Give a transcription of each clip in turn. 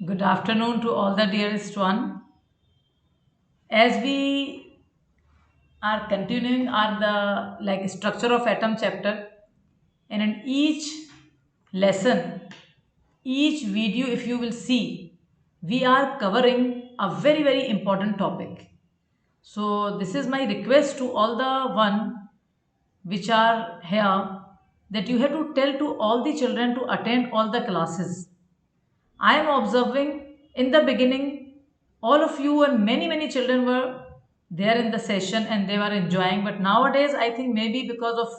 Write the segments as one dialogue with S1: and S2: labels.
S1: Good afternoon to all the dearest one. As we are continuing our the structure of atom chapter, and in each lesson, each video, if you will see, we are covering a very important topic. So this is my request to all the one which are here, that you have to tell to all the children to attend all the classes. I am observing in the beginning, all of you and many children were there in the session and they were enjoying. But nowadays, I think maybe because of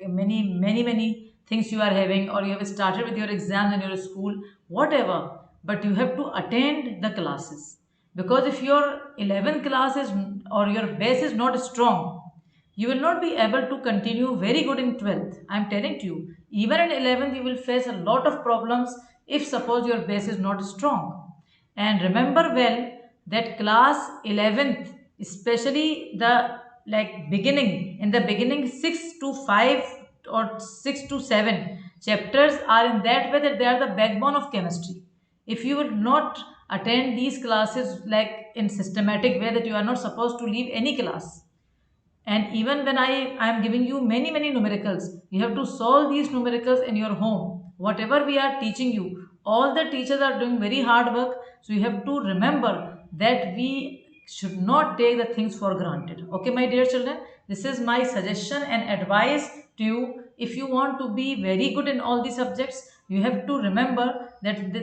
S1: many things you are having, or you have started with your exams in your school, whatever. But you have to attend the classes, because if your 11th class is, or your base is not strong, you will not be able to continue very good in 12th. I am telling to you, even in 11th you will face a lot of problems if suppose your base is not strong. And remember well that class 11th, especially the beginning, in the beginning 6 to 5 or 6 to 7 chapters are in that way that they are the backbone of chemistry. If you would not attend these classes like in systematic way, that you are not supposed to leave any class. And even when I am giving you many numericals, you have to solve these numericals in your home. Whatever we are teaching you, all the teachers are doing very hard work. So you have to remember that we should not take the things for granted. Okay, my dear children, this is my suggestion and advice to you. If you want to be very good in all the subjects, you have to remember that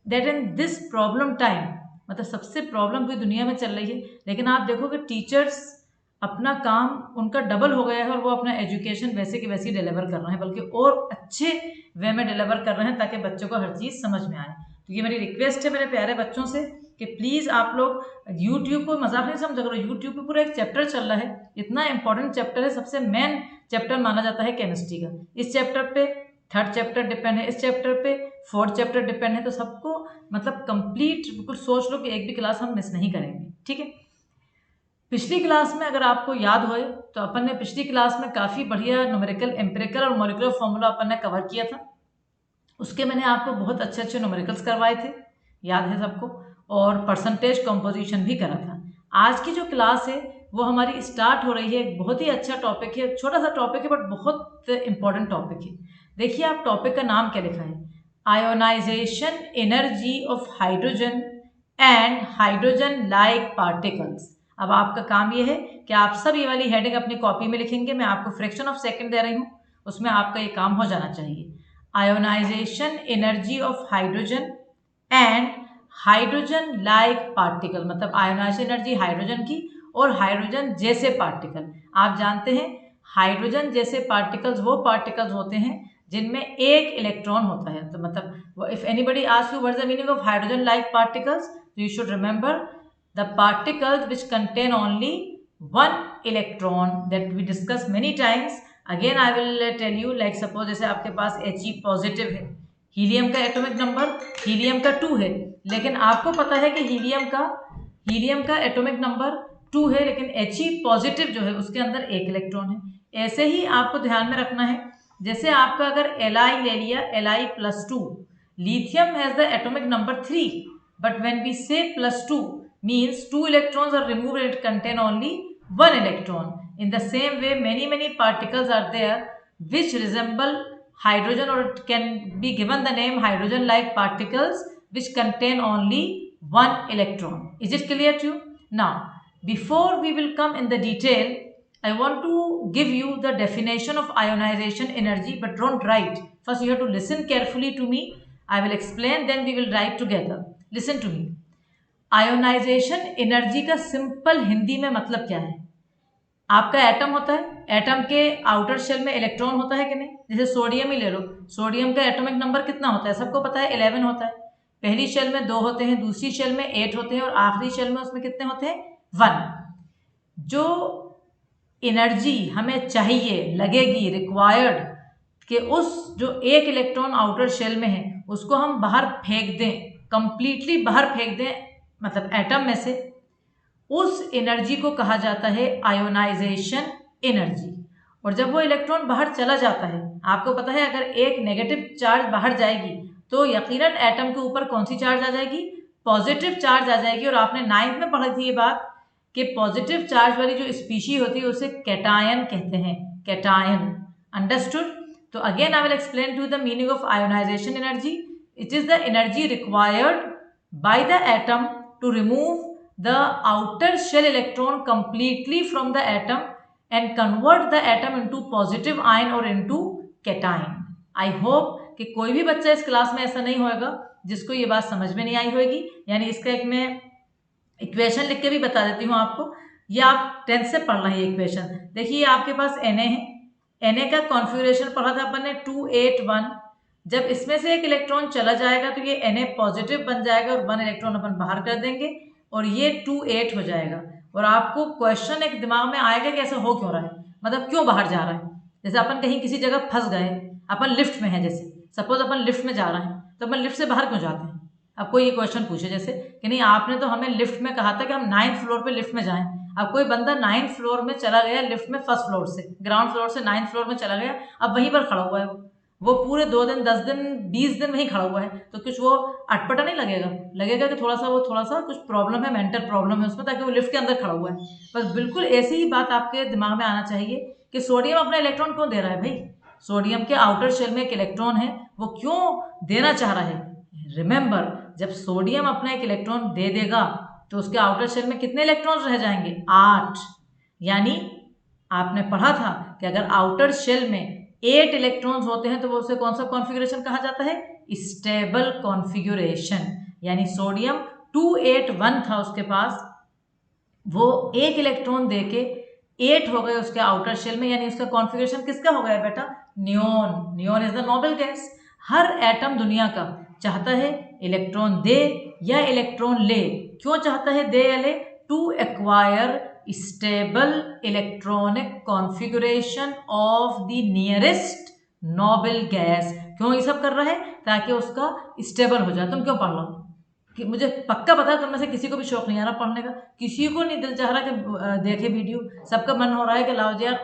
S1: that in this problem time, मतलब सबसे problem पूरी दुनिया में चल रही है, लेकिन आप देखोगे टीचर्स अपना काम उनका डबल हो गया है और वो अपना एजुकेशन वैसे कि वैसे ही डिलीवर कर रहे हैं, बल्कि और अच्छे वे में डिलीवर कर रहे हैं ताकि बच्चों को हर चीज़ समझ में आए। तो ये मेरी रिक्वेस्ट है मेरे प्यारे बच्चों से कि प्लीज़ आप लोग यूट्यूब को मजाक नहीं समझा करो। यूट्यूब पे पूरा एक चैप्टर चल रहा है, इतना इंपॉर्टेंट चैप्टर है, सबसे मेन चैप्टर माना जाता है केमिस्ट्री का। इस चैप्टर पे थर्ड चैप्टर डिपेंड है, इस चैप्टर पे फोर्थ चैप्टर डिपेंड है। तो सबको मतलब कंप्लीट बिल्कुल सोच लो कि एक भी क्लास हम मिस नहीं करेंगे, ठीक है। पिछली क्लास में अगर आपको याद हो तो अपन ने पिछली क्लास में काफ़ी बढ़िया न्यूमेरिकल, एम्पिरिकल और मॉलिक्यूलर फॉर्मूला अपन ने कवर किया था। उसके मैंने आपको बहुत अच्छे न्यूमेरिकल्स करवाए थे, याद है सबको, और परसेंटेज कंपोजिशन भी करा था। आज की जो क्लास है वो हमारी स्टार्ट हो रही है, एक बहुत ही अच्छा टॉपिक है, छोटा सा टॉपिक है बट बहुत इंपॉर्टेंट टॉपिक है। देखिए आप टॉपिक का नाम क्या लिखा है, ionization energy of hydrogen and hydrogen like particles. अब आपका काम ये है कि आप सब ये वाली हेडिंग अपनी कॉपी में लिखेंगे। मैं आपको फ्रैक्शन ऑफ सेकंड दे रही हूँ, उसमें आपका ये काम हो जाना चाहिए। Ionization energy of hydrogen and hydrogen like particle, मतलब आयोनाइजेशन एनर्जी हाइड्रोजन की और हाइड्रोजन जैसे पार्टिकल। आप जानते हैं हाइड्रोजन जैसे पार्टिकल्स वो पार्टिकल्स होते हैं जिनमें एक इलेक्ट्रॉन होता है। तो मतलब if anybody ask you what is the meaning of hydrogen like particles, you should remember the particles which contain only one electron that we discussed many times. Again I will tell you, like suppose जैसे आपके पास He positive है, helium का atomic number helium का 2 है, लेकिन आपको पता है कि हीलियम का एटॉमिक नंबर 2 है, लेकिन He पॉजिटिव जो है उसके अंदर एक इलेक्ट्रॉन है। ऐसे ही आपको ध्यान में रखना है, जैसे आपका अगर Li ले लिया, Li+2, lithium has the atomic number 3, but when we say +2 means 2 electrons are removed and it contain only 1 electron. In the same way many particles are there which resemble hydrogen, or it can be given the name hydrogen like particles which contain only 1 electron. Is it clear to you? Now before we will come in the detail, I want to give you the definition of ionization energy, but don't write. First you have to listen carefully to me. I will explain, then we will write together. Listen to me. Ionization energy का simple Hindi में मतलब क्या है। आपका atom होता है, atom के outer shell में इलेक्ट्रॉन होता है कि नहीं। जैसे सोडियम ही ले लो, सोडियम का एटॉमिक नंबर कितना होता है, सबको पता है 11 होता है। पहली शेल में 2 होते हैं, दूसरी शेल में 8 होते हैं, और आखिरी शेल में उसमें कितने होते हैं, 1। जो एनर्जी हमें चाहिए, लगेगी, रिक्वायर्ड, कि उस जो एक इलेक्ट्रॉन आउटर शेल में है उसको हम बाहर फेंक दें, कंप्लीटली बाहर फेंक दें, मतलब एटम में से, उस एनर्जी को कहा जाता है आयोनाइजेशन एनर्जी। और जब वो इलेक्ट्रॉन बाहर चला जाता है, आपको पता है अगर एक नेगेटिव चार्ज बाहर जाएगी तो यकीनन एटम के ऊपर कौन सी चार्ज आ जाएगी, पॉजिटिव चार्ज आ जाएगी। और आपने 9th में पढ़ी थी ये बात कि पॉजिटिव चार्ज वाली जो स्पीशी होती है उसे कैटायन कहते हैं, कैटायन। अंडरस्टूड? तो again I will explain to the meaning of ionization energy. It is the energy required by the atom to remove the outer shell electron completely from the atom and convert the atom into positive ion or into cation. I hope कि कोई भी बच्चा इस class में ऐसा नहीं होगा जिसको ये बात समझ में नहीं आई होगी। यानी इसका एक मैं इक्वेशन लिख के भी बता देती हूँ आपको, ये आप 10th से पढ़ रहे हैं इक्वेशन। देखिए आपके पास Na है, Na का कॉन्फ़िगरेशन पढ़ा था अपन ने 281। जब इसमें से एक इलेक्ट्रॉन चला जाएगा तो ये Na पॉजिटिव बन जाएगा और 1 इलेक्ट्रॉन अपन बाहर कर देंगे और ये 28 हो जाएगा। और आपको क्वेश्चन एक दिमाग में आएगा कि ऐसा हो क्यों रहा है, मतलब क्यों बाहर जा रहा है। जैसे अपन कहीं किसी जगह फंस गए, अपन लिफ्ट में है, जैसे सपोज अपन लिफ्ट में जा रहे हैं तो अपन लिफ्ट से बाहर क्यों जाते हैं। अब कोई ये क्वेश्चन पूछे जैसे कि नहीं आपने तो हमें लिफ्ट में कहा था कि हम 9th फ्लोर पे लिफ्ट में जाएं। अब कोई बंदा 9th फ्लोर में चला गया लिफ्ट में, फर्स्ट फ्लोर से, ग्राउंड फ्लोर से 9th फ्लोर में चला गया, अब वहीं पर खड़ा हुआ है वो पूरे 2 दिन 10 दिन 20 दिन वहीं खड़ा हुआ है, तो कुछ वो अटपटा नहीं लगेगा? लगेगा कि थोड़ा सा कुछ प्रॉब्लम है, मेंटल प्रॉब्लम है उसमें, ताकि वो लिफ्ट के अंदर खड़ा हुआ है। बस बिल्कुल ऐसी ही बात आपके दिमाग में आना चाहिए कि सोडियम अपना इलेक्ट्रॉन क्यों दे रहा है भाई। सोडियम के आउटर शेल में एक इलेक्ट्रॉन है, वो क्यों देना चाह रहा है। रिमेंबर, जब सोडियम अपना एक इलेक्ट्रॉन दे देगा तो उसके आउटर शेल में कितने इलेक्ट्रॉन्स रह जाएंगे? 8। यानी आपने पढ़ा था कि अगर आउटर शेल में 8 इलेक्ट्रॉन्स होते हैं तो वो उसे कौन सा कॉन्फ़िगरेशन कहा जाता है? Stable configuration. यानी सोडियम 281 था उसके पास, वो एक इलेक्ट्रॉन देके 8 हो गए उसके आउटर शेल में, यानी उसका कॉन्फ़िगरेशन किसका हो गया बेटा? Neon. Neon is the noble gas. Her atom दुनिया का चाहता है इलेक्ट्रॉन दे या इलेक्ट्रॉन ले। क्यों चाहता है दे या ले? To acquire stable electronic configuration of the nearest noble gas. क्यों ये सब कर रहा है? ताकि उसका स्टेबल हो जाए। तुम क्यों पढ़ लो कि मुझे पक्का पता है तुम में से किसी को भी शौक नहीं आ रहा पढ़ने का, किसी को नहीं दिल चाह रहा कि देखे वीडियो। सबका मन हो रहा है कि लाओ जी यार,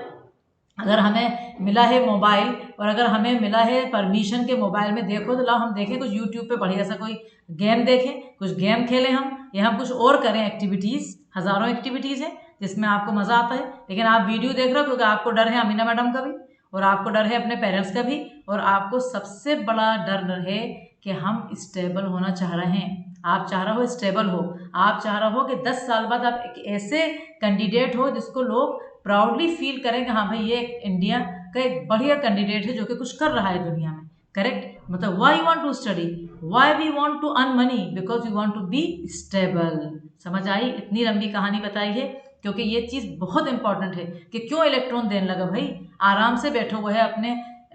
S1: अगर हमें मिला है मोबाइल और अगर हमें मिला है परमिशन के मोबाइल में देखो तो लाओ हम देखें कुछ यूट्यूब पे बढ़िया सा कोई गेम देखें, कुछ गेम खेलें हम, या हम कुछ और करें एक्टिविटीज़। हज़ारों एक्टिविटीज़ हैं जिसमें आपको मज़ा आता है, लेकिन आप वीडियो देख रहे हो क्योंकि आपको डर है अमीना मैडम का भी, और आपको डर है अपने पेरेंट्स का भी, और आपको सबसे बड़ा डर है कि हम स्टेबल होना चाह रहे हैं। आप चाह रहे हो स्टेबल हो, आप चाह रहे हो कि 10 साल बाद आप एक ऐसे कैंडिडेट हो जिसको लोग प्राउडली फील करें कि हाँ भाई ये इंडिया का एक बढ़िया कैंडिडेट है जो कि कुछ कर रहा है दुनिया में। करेक्ट? मतलब why you want to study, why we want to earn money, because you want to be stable. समझ आई? इतनी लंबी कहानी बताई है क्योंकि ये चीज़ बहुत इंपॉर्टेंट है कि क्यों इलेक्ट्रॉन देने लगा भाई। आराम से बैठा हुआ है अपने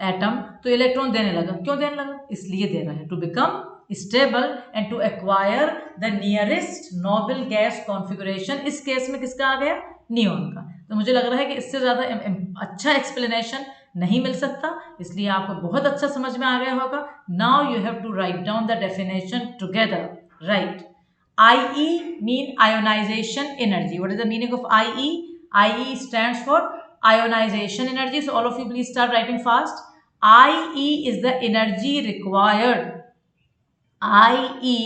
S1: एटम तो इलेक्ट्रॉन देने लगा, क्यों देने लगा? इसलिए दे रहा है to become stable and to acquire the nearest noble gas configuration. इस केस में किसका आ गया? नियोन का। तो मुझे लग रहा है कि इससे ज़्यादा अच्छा एक्सप्लेनेशन नहीं मिल सकता, इसलिए आपको बहुत अच्छा समझ में आ गया होगा। Now you have to write down the definition together. Right? IE mean ionization energy. What is the meaning of IE? IE stands for ionization energy. So all of you please start writing fast. IE is the energy required. IE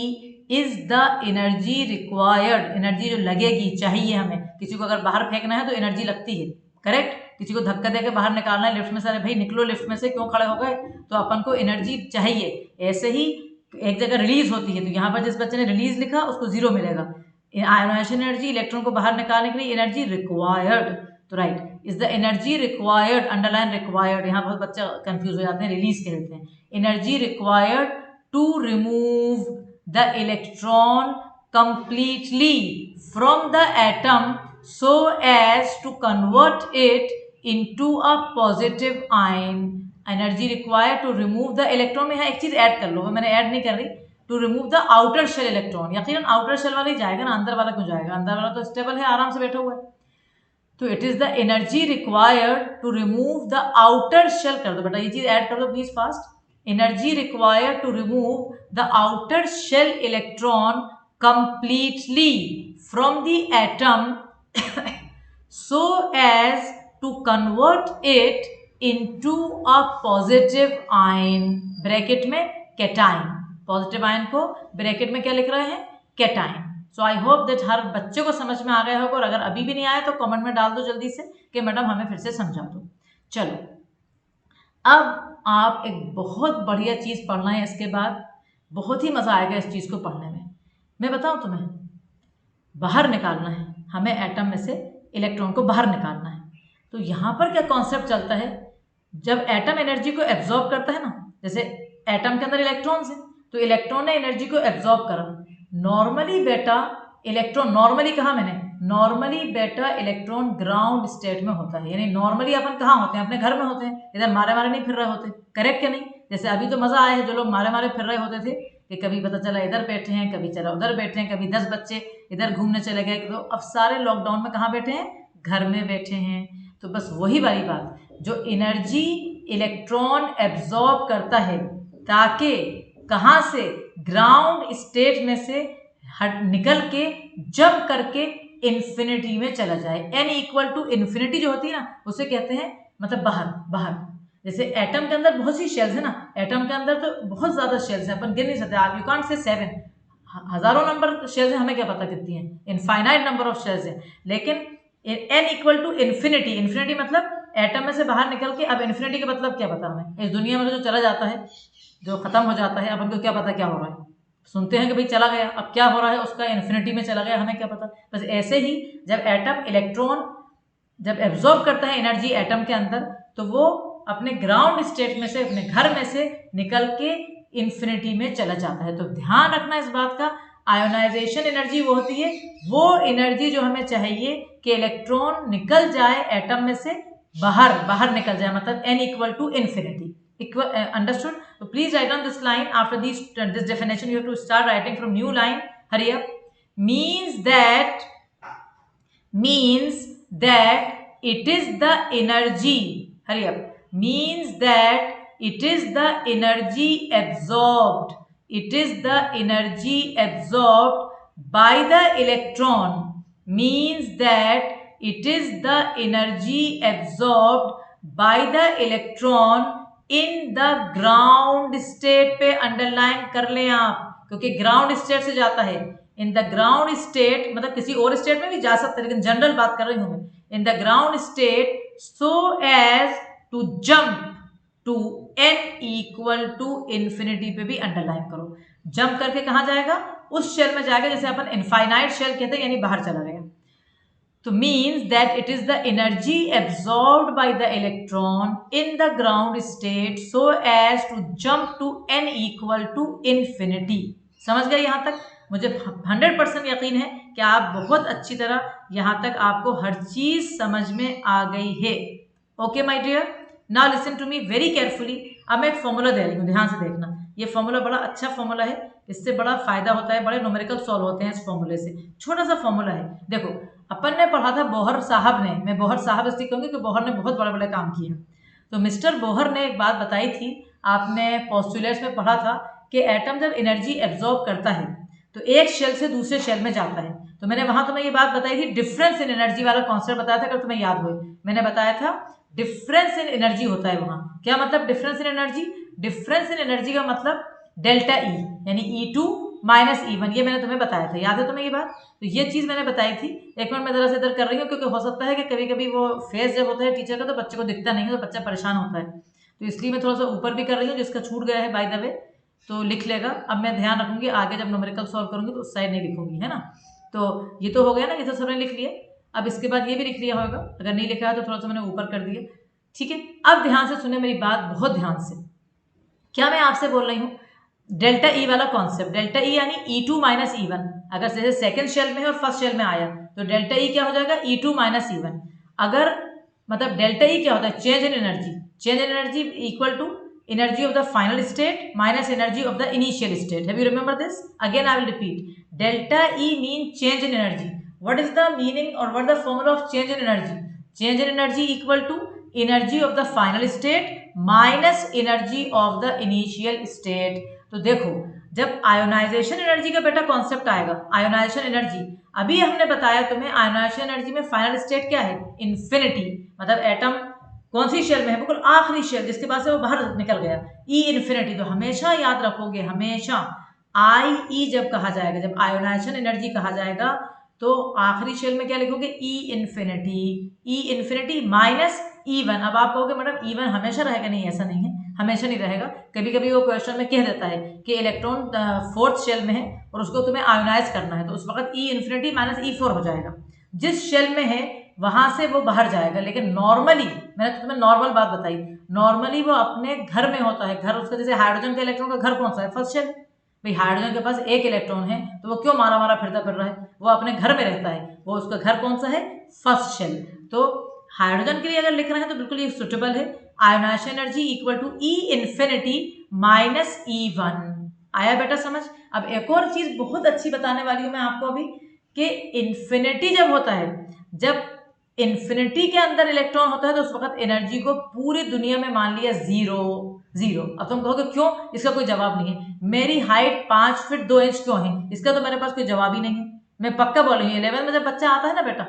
S1: is the energy required. Energy जो लगेगी, चाहिए हमें। किसी को अगर बाहर फेंकना है तो एनर्जी लगती है। करेक्ट? किसी को धक्का देकर बाहर निकालना है लिफ्ट में से, अरे भाई निकलो लिफ्ट में से, क्यों खड़े हो गए? तो अपन को एनर्जी चाहिए। ऐसे ही एक जगह रिलीज होती है तो यहाँ पर जिस बच्चे ने रिलीज लिखा उसको 0 मिलेगा। आयोनाइजेशन एनर्जी, इलेक्ट्रॉन को बाहर निकालने के लिए एनर्जी रिक्वायर्ड। तो right, is the energy required, underline required. यहाँ बहुत बच्चे कंफ्यूज हो जाते हैं, रिलीज कहते हैं। Energy required to remove the electron completely from the atom so as to convert it into a positive ion. Energy required to remove the electron में यहाँ एक चीज ऐड कर लो, मैंने ऐड नहीं कर रही। To remove the outer shell electron, यकीनन आउटर शेल वाला ही जाएगा ना, अंदर वाला क्यों जाएगा? अंदर वाला तो स्टेबल है, आराम से बैठा हुआ है। तो it is the energy required to remove the outer shell, कर दो बेटा ये चीज ऐड कर दो please fast. Energy required to remove the outer shell electron completely from the atom so as to convert it into a positive ion, bracket में cation. Positive ion को bracket में क्या लिख रहे हैं? Cation. So I hope that हर बच्चे को समझ में आ गया होगा, और अगर अभी भी नहीं आया तो कमेंट में डाल दो जल्दी से कि मैडम हमें फिर से समझा दो। चलो, अब आप एक बहुत बढ़िया चीज़ पढ़ना है इसके बाद, बहुत ही मज़ा आएगा इस चीज़ को पढ़ने में। मैं बताऊं तुम्हें, बाहर निकालना है हमें, एटम में से इलेक्ट्रॉन को बाहर निकालना है। तो यहाँ पर क्या कॉन्सेप्ट चलता है, जब एटम एनर्जी को एब्जॉर्ब करता है ना, जैसे एटम के अंदर इलेक्ट्रॉन्स हैं, तो इलेक्ट्रॉन ने एनर्जी को एब्जॉर्ब करा। नॉर्मली बेटा इलेक्ट्रॉन, नॉर्मली कहा मैंने, नॉर्मली बेटा इलेक्ट्रॉन ग्राउंड स्टेट में होता है, यानी नॉर्मली अपन कहाँ होते हैं, अपने घर में होते हैं, इधर मारे मारे नहीं फिर रहे होते, करेक्ट क्या नहीं। जैसे अभी तो मजा आया है, जो लोग मारे मारे फिर रहे होते थे कि कभी पता चला इधर बैठे हैं, कभी चला उधर बैठे हैं, कभी 10 बच्चे इधर घूमने चले गए, तो अब सारे लॉकडाउन में कहाँ बैठे हैं, घर में बैठे हैं। तो बस वही वाली बात, जो एनर्जी इलेक्ट्रॉन एब्जॉर्ब करता है ताकि कहाँ से, ग्राउंड स्टेट में से हट निकल के जंप करके इन्फिनिटी में चला जाए। n इक्वल टू इन्फिनिटी जो होती है ना, उसे कहते हैं मतलब बाहर। बाहर जैसे एटम के अंदर बहुत सी शेल्स है ना, एटम के अंदर तो बहुत ज्यादा शेल्स है, अपन गिन नहीं सकते, आप यू कांट से 7, हजारों नंबर शेल्स है, हमें क्या पता कितनी है, इनफाइनाइट नंबर ऑफ शेल्स है। लेकिन n equal to infinity, infinity मतलब एटम में से बाहर निकल के, अब इन्फिनिटी का मतलब क्या पता हमें, इस दुनिया में जो चला जाता है, जो खत्म हो जाता है, अपन को क्या पता क्या हो रहा है, सुनते हैं कि भाई चला गया, अब क्या हो रहा है उसका, इन्फिनिटी में चला गया, हमें क्या पता। बस ऐसे ही जब एटम इलेक्ट्रॉन जब एब्जॉर्ब करता है एनर्जी एटम के अंदर, तो वो अपने ग्राउंड स्टेट में से, अपने घर में से निकल के इन्फिनिटी में चला जाता है। तो ध्यान रखना इस बात का, आयोनाइजेशन एनर्जी वो होती है, वो एनर्जी जो हमें चाहिए कि इलेक्ट्रॉन निकल जाए एटम में से बाहर, बाहर निकल जाए, मतलब n equal to infinity. Understood? So please write down this line. After this definition, you have to start writing from new line. Hurry up. Means that it is the energy. Hurry up. Means that it is the energy absorbed. It is the energy absorbed by the electron. Means that it is the energy absorbed by the electron in the ground state पे underline कर लें आप, क्योंकि ground state से जाता है। इन the ground state मतलब किसी और स्टेट में भी जा सकता है, लेकिन जनरल बात कर रही हूं मैं। In the ground state so as to jump to n equal to infinity पे भी अंडरलाइन करो। जंप करके कहां जाएगा, उस शेल में जाएगा जैसे अपन इनफाइनाइट शेल कहते हैं, यानी बाहर चला गया। तो means that it is the energy absorbed by the electron in the ground state so as to jump to n equal to infinity। समझ गए यहाँ तक? मुझे 100% यकीन है कि आप बहुत अच्छी तरह यहाँ तक आपको हर चीज समझ में आ गई है। Okay my dear, now listen to me very carefully. अब मैं एक फॉर्मूला दे रही हूँ, ध्यान से देखना। ये फॉर्मूला बड़ा अच्छा फॉर्मूला है, इससे बड़ा फायदा होता है, बड़े न्यूमेरिकल सॉल्व होते हैं इस फॉर्मूले से। छोटा सा फॉर्मूला है, देखो अपन ने पढ़ा था बोहर साहब ने, मैं बोहर साहब इसलिए कहूँगी कि बोहर ने बहुत बड़े बड़े काम किए। तो मिस्टर बोहर ने एक बात बताई थी, आपने पोस्टुलेट्स में पढ़ा था कि एटम जब एनर्जी एब्जॉर्ब करता है तो एक शेल से दूसरे शेल में जाता है। तो मैंने वहां तुम्हें ये बात बताई थी, डिफरेंस इन एनर्जी वाला कॉन्सेप्ट बताया था, अगर तुम्हें याद हो। मैंने बताया था डिफरेंस इन एनर्जी होता है वहां। क्या मतलब difference in energy? Difference in energy का मतलब डेल्टा ई, यानी E2 माइनस E1, ये मैंने तुम्हें बताया था, याद है तुम्हें ये बात? तो ये चीज मैंने बताई थी। एक मिनट मैं जरा से इधर कर रही हूँ, क्योंकि हो सकता है कि कभी कभी वो फेस जब होता है टीचर का तो बच्चे को दिखता नहीं है, तो बच्चा परेशान होता है, तो इसलिए मैं थोड़ा सा ऊपर भी कर रही हूँ। जिसका छूट गया है बाय द वे तो लिख लेगा। अब मैं ध्यान रखूंगी आगे जब न्यूमेरिकल सॉल्व करूंगी तो उस साइड नहीं लिखूंगी, है ना। तो ये तो हो गया ना, ये तो सबने लिख लिया। अब इसके बाद ये भी लिख लिया होगा, अगर नहीं लिखा है तो थोड़ा सा मैंने ऊपर कर दिया, ठीक है। अब ध्यान से सुने मेरी बात, बहुत ध्यान से। क्या मैं आपसे बोल रही हूँ, डेल्टा ई वाला कॉन्सेप्ट, डेल्टा ई यानी E2 माइनस E1। अगर जैसे सेकंड शेल में है और फर्स्ट शेल में आया तो डेल्टा ई क्या हो जाएगा, E2 माइनस E1। अगर मतलब डेल्टा ई क्या होता है, change in energy. Change in energy equal to energy of the final state minus energy of the initial state. Have you remember this? Again I will repeat. Delta E means change in energy. What is the meaning or what is the formula of change in energy? Change in energy equal to energy of the final state minus energy of the initial state. तो देखो जब ionisation energy का बेटा concept आएगा, ionisation energy, अभी हमने बताया तुम्हें आयोनाइजेशन एनर्जी में फाइनल स्टेट क्या है, इन्फिनिटी। मतलब एटम कौन सी शेल में है, बिल्कुल आखिरी शेल जिसके पास से वो बाहर निकल गया, ई इन्फिनिटी। तो हमेशा याद रखोगे, हमेशा IE जब कहा जाएगा, जब आयोनाइजेशन एनर्जी कहा जाएगा, तो आखिरी शेल में क्या लिखोगे, E इन्फिनिटी माइनस E1। अब आप कहोगे मैडम E1 हमेशा रहेगा, नहीं ऐसा नहीं है, हमेशा नहीं रहेगा। कभी कभी वो क्वेश्चन में कह देता है कि इलेक्ट्रॉन फोर्थ शेल में है और उसको तुम्हें आयोनाइज करना है, तो उस वक्त E इन्फिनिटी माइनस E4 हो जाएगा। जिस शेल में है वहां से वो बाहर जाएगा, लेकिन नॉर्मली, मैंने तो तुम्हें नॉर्मल बात बताई, नॉर्मली वो अपने घर में होता है। घर उसका, जैसे हाइड्रोजन के इलेक्ट्रॉन का घर कौन सा है, फर्स्ट शेल। भाई हाइड्रोजन के पास एक इलेक्ट्रॉन है तो वो क्यों मारा मारा फिरता फिर रहा है, वो अपने घर में रहता है, वो उसका घर कौन सा है, फर्स्ट शेल। तो हाइड्रोजन के लिए अगर लिख रहे हैं तो बिल्कुल ये सुटेबल है, ionization energy equal to E infinity minus E1। आया बेटा समझ। अब एक और चीज बहुत अच्छी बताने वाली हूं मैं आपको अभी, कि इन्फिनिटी जब होता है, जब इन्फिनिटी के अंदर इलेक्ट्रॉन होता है तो उस वक्त एनर्जी को पूरी दुनिया में मान लिया जीरो। अब तुम कहोगे क्यों, इसका कोई जवाब नहीं है। मेरी हाइट 5 फीट 2 इंच क्यों है, इसका तो मेरे पास कोई जवाब ही नहीं है। मैं पक्का बोलूंगी 11 में जब बच्चा आता है ना बेटा,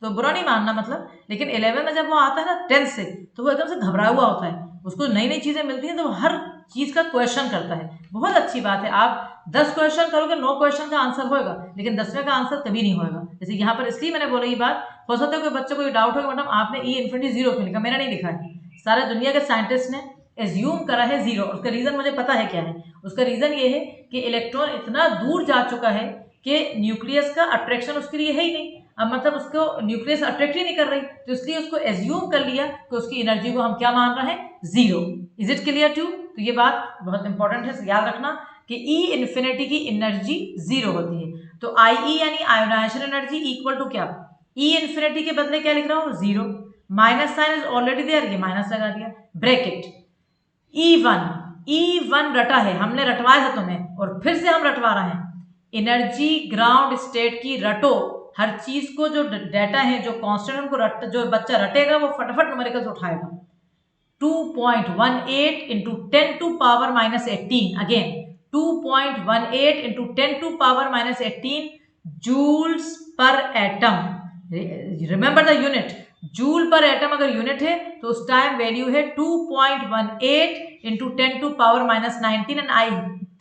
S1: तो बुरा नहीं मानना मतलब, लेकिन 11 में जब वो आता है ना 10 से, तो वो एकदम से घबराया हुआ होता है, उसको नई नई चीजें मिलती हैं तो वो हर चीज का क्वेश्चन करता है। बहुत अच्छी बात है, आप 10 क्वेश्चन करोगे 9 क्वेश्चन का आंसर होगा, लेकिन 10वें का आंसर कभी नहीं होगा। जैसे यहाँ पर इसलिए मैंने बोला ये बात, हो सकता है कोई बच्चे को डाउट हो, मैडम आपने E इन्फिनिटी 0 क्यों लिखा, मैंने नहीं लिखा है, सारे दुनिया के साइंटिस्ट ने एज्यूम करा है 0। उसका रीजन मुझे पता है क्या है, उसका रीजन ये है कि इलेक्ट्रॉन इतना दूर जा चुका है कि न्यूक्लियस का अट्रैक्शन उसके लिए है ही नहीं। अब मतलब उसको न्यूक्लियस अट्रैक्ट ही नहीं कर रही, तो इसलिए उसको एज्यूम कर लिया कि उसकी एनर्जी को हम क्या मान रहे हैं, 0। Is it clear to. तो ये बात बहुत इंपॉर्टेंट है, याद रखना कि E इन्फिनिटी की एनर्जी 0 होती है। तो IE यानी आयोनाइजेशन एनर्जी इक्वल टू क्या, E इन्फिनिटी के बदले क्या लिख रहा हूं, 0, minus sign is already there, ये माइनस लगा दिया, ब्रैकेट E1 रटा है, हमने रटवाया था तुम्हें और फिर से हम रटवा रहे हैं। एनर्जी ग्राउंड स्टेट की रटो, हर चीज को जो डाटा है, जो कांस्टेंट उनको जो बच्चा रटेगा वो फटाफट न्यूमेरिकल्स उठाएगा। 2.18 into 10 to power minus 18, again 2.18 into 10 to power minus 18 joules पर atom. Remember the unit, joule पर एटम अगर यूनिट है तो उस टाइम वैल्यू है 2.18 into 10 to power minus 19। And I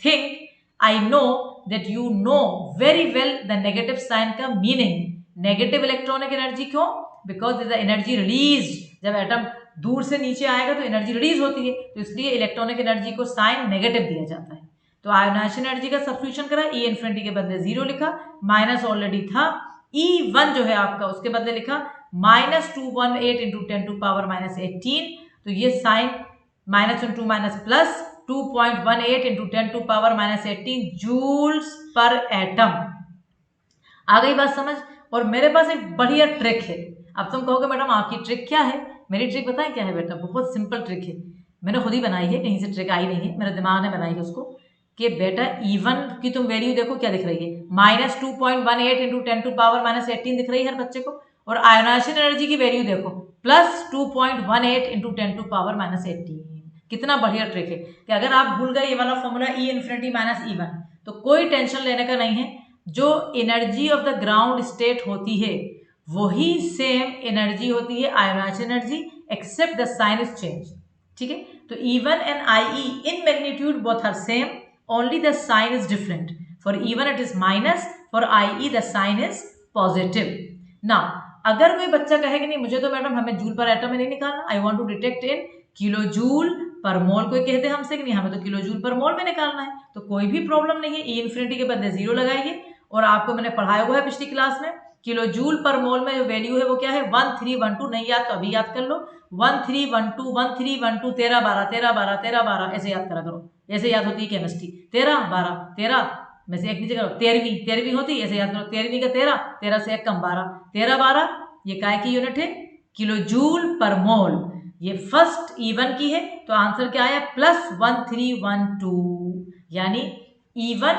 S1: think I know that you know very well the negative sign का meaning। Negative electronic energy क्यों, because the energy release, जब atom दूर से नीचे आएगा तो एनर्जी रिलीज होती है, तो इसलिए इलेक्ट्रॉनिक एनर्जी को साइन नेगेटिव दिया जाता है। तो आयोनाइजेशन एनर्जी का सब्स्टिट्यूशन करा, E इन्फिनिटी के बदले 0 लिखा, माइनस ऑलरेडी था, E1 जो है आपका उसके बदले लिखा minus 218 into 10 to power minus 18। तो ये sign minus into minus plus 2.18 into 10 to power minus 18 joules पर एटम। आ गई बात समझ। और मेरे पास एक बढ़िया ट्रिक है। अब तुम कहोगे मैडम आपकी ट्रिक क्या है, मेरी ट्रिक बताएं क्या है बेटा, बहुत सिंपल ट्रिक है, मैंने खुद ही बनाई है, कहीं से ट्रिक आई नहीं है, मेरे दिमाग ने बनाई है उसको, कि बेटा E1 की तुम वैल्यू देखो क्या दिख रही है, minus 2.18 into 10 to power minus 18 दिख रही है हर बच्चे को, और आयोनाइजेशन एनर्जी की वैल्यू देखो plus 2.18 into 10 to power minus 18। कितना बढ़िया ट्रिक है कि अगर आप भूल गए ये वाला formula E infinity minus E1 तो कोई टेंशन लेने का नहीं है, जो energy of the ground state होती है वही सेम एनर्जी होती है ionization energy, except the sign is change. ठीक है, तो E1 and IE in magnitude both are same, only the sign is different. For E1 it is minus, for IE the sign is positive. Now अगर कोई बच्चा कहेगा नहीं मुझे तो मैडम हमें जूल पर एटम में नहीं निकालना, I want to detect in kilo joule per mole, कोई कहते हैं हमसे कि नहीं हमें तो किलो जूल पर मोल में निकालना है, तो कोई भी प्रॉब्लम नहीं है, E इन्फिनिटी के बदले 0 लगाइए। और आपको मैंने पढ़ाया हुआ है पिछली क्लास में, किलो जूल पर मोल में जो वैल्यू है वो क्या है 1312, नहीं याद तो अभी याद कर लो, 1312 1312 13 12 13 12 13 12, ऐसे याद करा करो, ऐसे याद होती है केमिस्ट्री, 13 12 13 में से एक नीचे करो, 13वीं होती है, ऐसे याद करो, 13वीं का 13, 13 से एक कम 12, 13 12 ये काय की यूनिट है, किलो जूल पर मोल। ये फर्स्ट E1 की है तो आंसर क्या आया प्लस 1312, यानी E1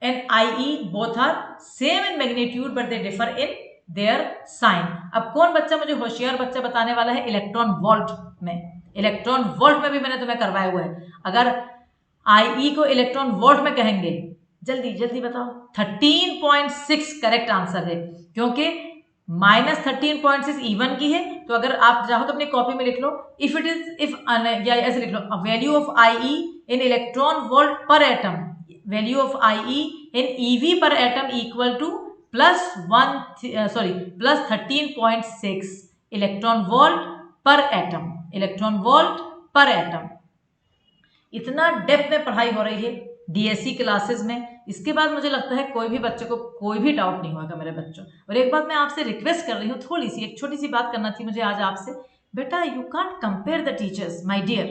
S1: and IE both are same in magnitude but they differ in their sign. अब कौन बच्चा मुझे होशियार बच्चा बताने वाला है इलेक्ट्रॉन वोल्ट में, इलेक्ट्रॉन वोल्ट में भी मैंने तुम्हें करवाया हुआ है। अगर IE को इलेक्ट्रॉन वोल्ट में कहेंगे, जल्दी जल्दी बताओ, 13.6 करेक्ट आंसर है, क्योंकि माइनस 13.6 E1 की है, तो अगर आप चाहो तो अपनी कॉपी में लिख लो, इफ या ऐसे लिख लो, value of IE in electron volt per atom, value of IE in EV per atom equal to plus 13.6 electron volt per atom, electron volt per atom. इतना डेप्थ में पढ़ाई हो रही है DSC क्लासेस में। इसके बाद मुझे लगता है कोई भी बच्चे को कोई भी डाउट नहीं होगा मेरे बच्चों। और एक बात मैं आपसे रिक्वेस्ट कर रही हूँ, थोड़ी सी एक छोटी सी बात करना थी मुझे आज आपसे। बेटा you can't compare the teachers my dear.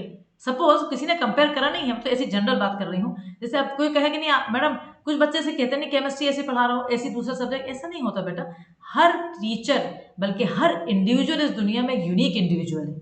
S1: Suppose किसी ने कंपेयर करा नहीं है, तो ऐसी जनरल बात कर रही हूँ। जैसे अब कोई कहे कि नहीं मैडम कुछ बच्चे से कहते नहीं केमिस्ट्री ऐसे पढ़ा रहा हो, ऐसी दूसरा सब्जेक्ट, ऐसा नहीं होता बेटा। हर टीचर बल्कि हर इंडिविजुअल इस दुनिया में यूनिक इंडिविजुअल है,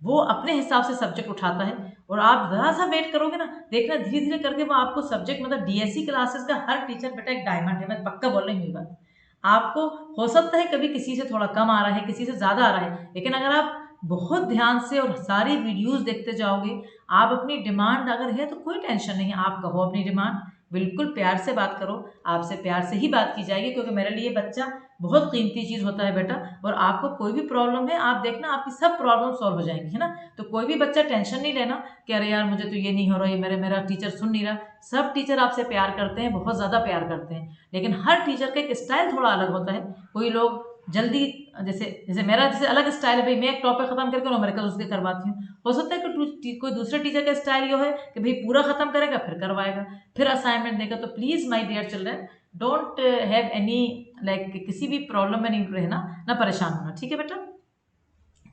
S1: वो अपने हिसाब से सब्जेक्ट उठाता है। और आप जरा सा वेट करोगे ना, देखना धीरे धीरे करके वो आपको सब्जेक्ट, मतलब DSC क्लासेस का हर टीचर बेटा एक डायमंड है, मैं पक्का बोल रही हूँ ये बात। आपको हो सकता है कभी किसी से थोड़ा कम आ रहा है, किसी से ज़्यादा आ रहा है, लेकिन अगर आप बहुत ध्यान से और सारी वीडियोस देखते जाओगे, आप अपनी डिमांड अगर है तो कोई टेंशन नहीं है, आप कहो अपनी डिमांड, बिल्कुल प्यार से बात करो, आपसे प्यार से ही बात की जाएगी, क्योंकि मेरे लिए बच्चा बहुत कीमती चीज़ होता है बेटा। और आपको कोई भी प्रॉब्लम है, आप देखना आपकी सब प्रॉब्लम सॉल्व हो जाएंगी, है ना। तो कोई भी बच्चा टेंशन नहीं लेना कि अरे यार मुझे तो ये नहीं हो रहा, ये मेरा टीचर सुन नहीं रहा। सब टीचर आपसे प्यार करते हैं, बहुत ज़्यादा प्यार करते हैं, लेकिन हर टीचर का एक स्टाइल थोड़ा अलग होता है। कोई लोग जल्दी, जैसे मेरा जैसे अलग स्टाइल है भाई, मैं एक टॉपिक खत्म करके न्यूमेरिकल उसके करवाती हूँ। हो सकता है कि कोई दूसरे टीचर का स्टाइल ये है कि भाई पूरा खत्म करेगा फिर करवाएगा, फिर असाइनमेंट देगा। तो please my dear children, don't have any like किसी भी प्रॉब्लम में नहीं रहना, ना परेशान होना, ठीक है बेटा।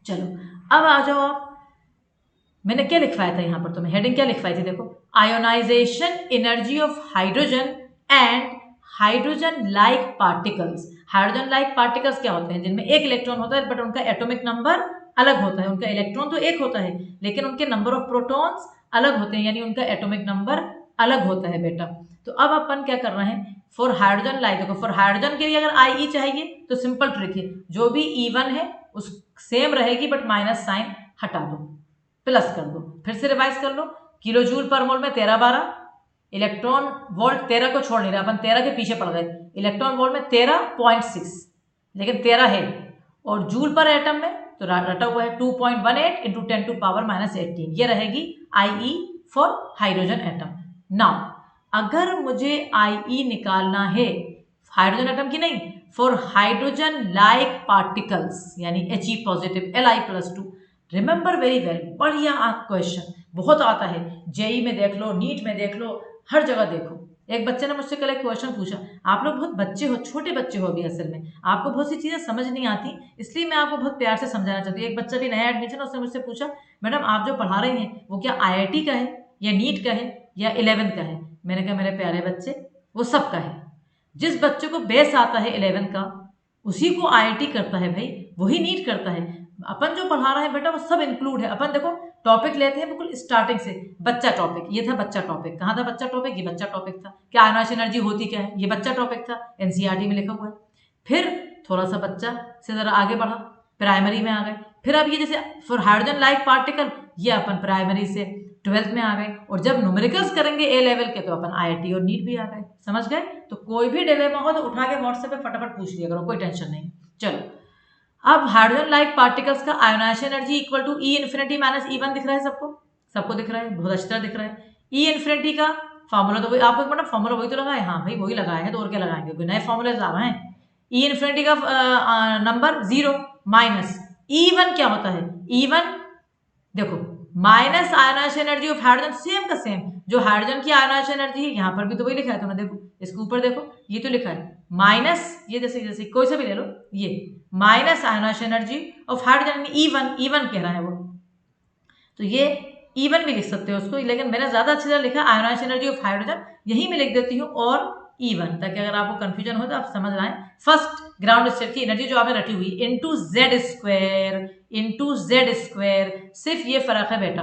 S1: चलो अब आ जाओ आप। मैंने क्या लिखवाया था यहाँ पर, तुम्हें हेडिंग क्या लिखवाई थी, देखो, ionization energy of hydrogen and hydrogen like particles. Hydrogen like particles क्या होते हैं? जिनमें एक इलेक्ट्रॉन होता है बट उनका एटॉमिक नंबर अलग होता है। उनका इलेक्ट्रॉन तो एक होता है लेकिन उनके नंबर ऑफ प्रोटॉन्स अलग होते हैं, यानी उनका एटॉमिक नंबर अलग होता है बेटा। तो अब अपन क्या कर रहे हैं, फॉर हाइड्रोजन लाइक, देखो फॉर हाइड्रोजन के लिए अगर IE चाहिए तो सिंपल ट्रिक है, जो भी E1 है उस सेम रहेगी बट माइनस साइन हटा दो, प्लस कर दो। फिर से रिवाइज कर लो, किलो जूल पर मोल में 13-12, इलेक्ट्रॉन वोल्ट 13 को छोड़ नहीं रहा, अपन 13 के पीछे पड़ गए, इलेक्ट्रॉन वोल्ट में 13.6 लेकिन 13 है, और जूल पर एटम में तो रटा हुआ है 2.18 इंटू 10⁻18, ये रहेगी IE for hydrogen atom. Now अगर मुझे IE निकालना है हाइड्रोजन एटम की नहीं, फॉर हाइड्रोजन लाइक पार्टिकल्स यानी He positive Li+2, remember very well, बढ़िया क्वेश्चन बहुत आता है, JEE में देख लो, नीट में देख लो, हर जगह देखो। एक बच्चे ने मुझसे कल एक क्वेश्चन पूछा, आप लोग बहुत बच्चे हो, छोटे बच्चे हो अभी, असल में आपको बहुत सी चीज़ें समझ नहीं आती, इसलिए मैं आपको बहुत प्यार से समझाना चाहती हूँ। एक बच्चा भी नया एडमिशन, उसने मुझसे पूछा, मैडम आप जो पढ़ा रही हैं वो क्या IIT का है या नीट का है या 11th का है? मैंने कहा मेरे प्यारे बच्चे वो सबका है। जिस बच्चे को बेस आता है 11th का उसी को IIT करता है भाई, वही नीट करता है। अपन जो पढ़ा रहे हैं बेटा वो सब इंक्लूड है। अपन देखो टॉपिक लेते हैं बिल्कुल स्टार्टिंग से, बच्चा टॉपिक, ये था बच्चा टॉपिक, कहाँ था बच्चा टॉपिक, ये बच्चा टॉपिक था। क्या आयोनाइजेशन एनर्जी होती क्या है, ये बच्चा टॉपिक था, NCERT में लिखा हुआ है। फिर थोड़ा सा बच्चा से जरा आगे बढ़ा, प्राइमरी में आ गए, फिर अब ये जैसे फॉर हाइड्रोजन लाइक पार्टिकल, ये अपन प्राइमरी से 12th में आ गए, और जब न्यूमेरिकल्स करेंगे A लेवल के तो अपन IIT और नीट भी आ गए, समझ गए। तो कोई भी डिलेमा हो तो उठा के व्हाट्सएप पे फटाफट पूछ लिया करो, कोई टेंशन नहीं। चलो अब हाइड्रोजन लाइक पार्टिकल्स का ionization energy equal to E infinity minus E1 दिख रहा है सबको, सबको दिख रहा है, बहुत अच्छी तरह दिख रहा है। E इन्फिनिटी का फॉर्मूला तो वही, आपको एक मतलब फॉर्मूला वही तो लगाए, हाँ भाई वही लगाया है, तो और क्या लगाएंगे, कोई नए फॉर्मूले आ रहे हैं। E इन्फिनिटी का नंबर 0 माइनस E1 क्या होता है, E1 देखो minus ionization energy of hydrogen, same का सेम, जो हाइड्रोजन की आयोनाइजेशन एनर्जी है यहाँ पर भी तो वही लिखा है, तुमने देखो इसके ऊपर देखो ये तो लिखा है माइनस, ये जैसे कोई सा भी ले लो, ये minus ionization energy of hydrogen E1 कह रहा है वो, तो ये E1 भी लिख सकते हो उसको, लेकिन मैंने ज्यादा अच्छी तरह लिखा आयोनाइजेशन एनर्जी ऑफ हाइड्रोजन, यही मैं लिख देती हूँ और E1, ताकि अगर आपको कंफ्यूजन हो तो आप समझ रहे हैं। फर्स्ट ग्राउंड स्टेट की एनर्जी जो आपने रटी हुई इंटू जेड स्क्वायर, सिर्फ ये फर्क है बेटा।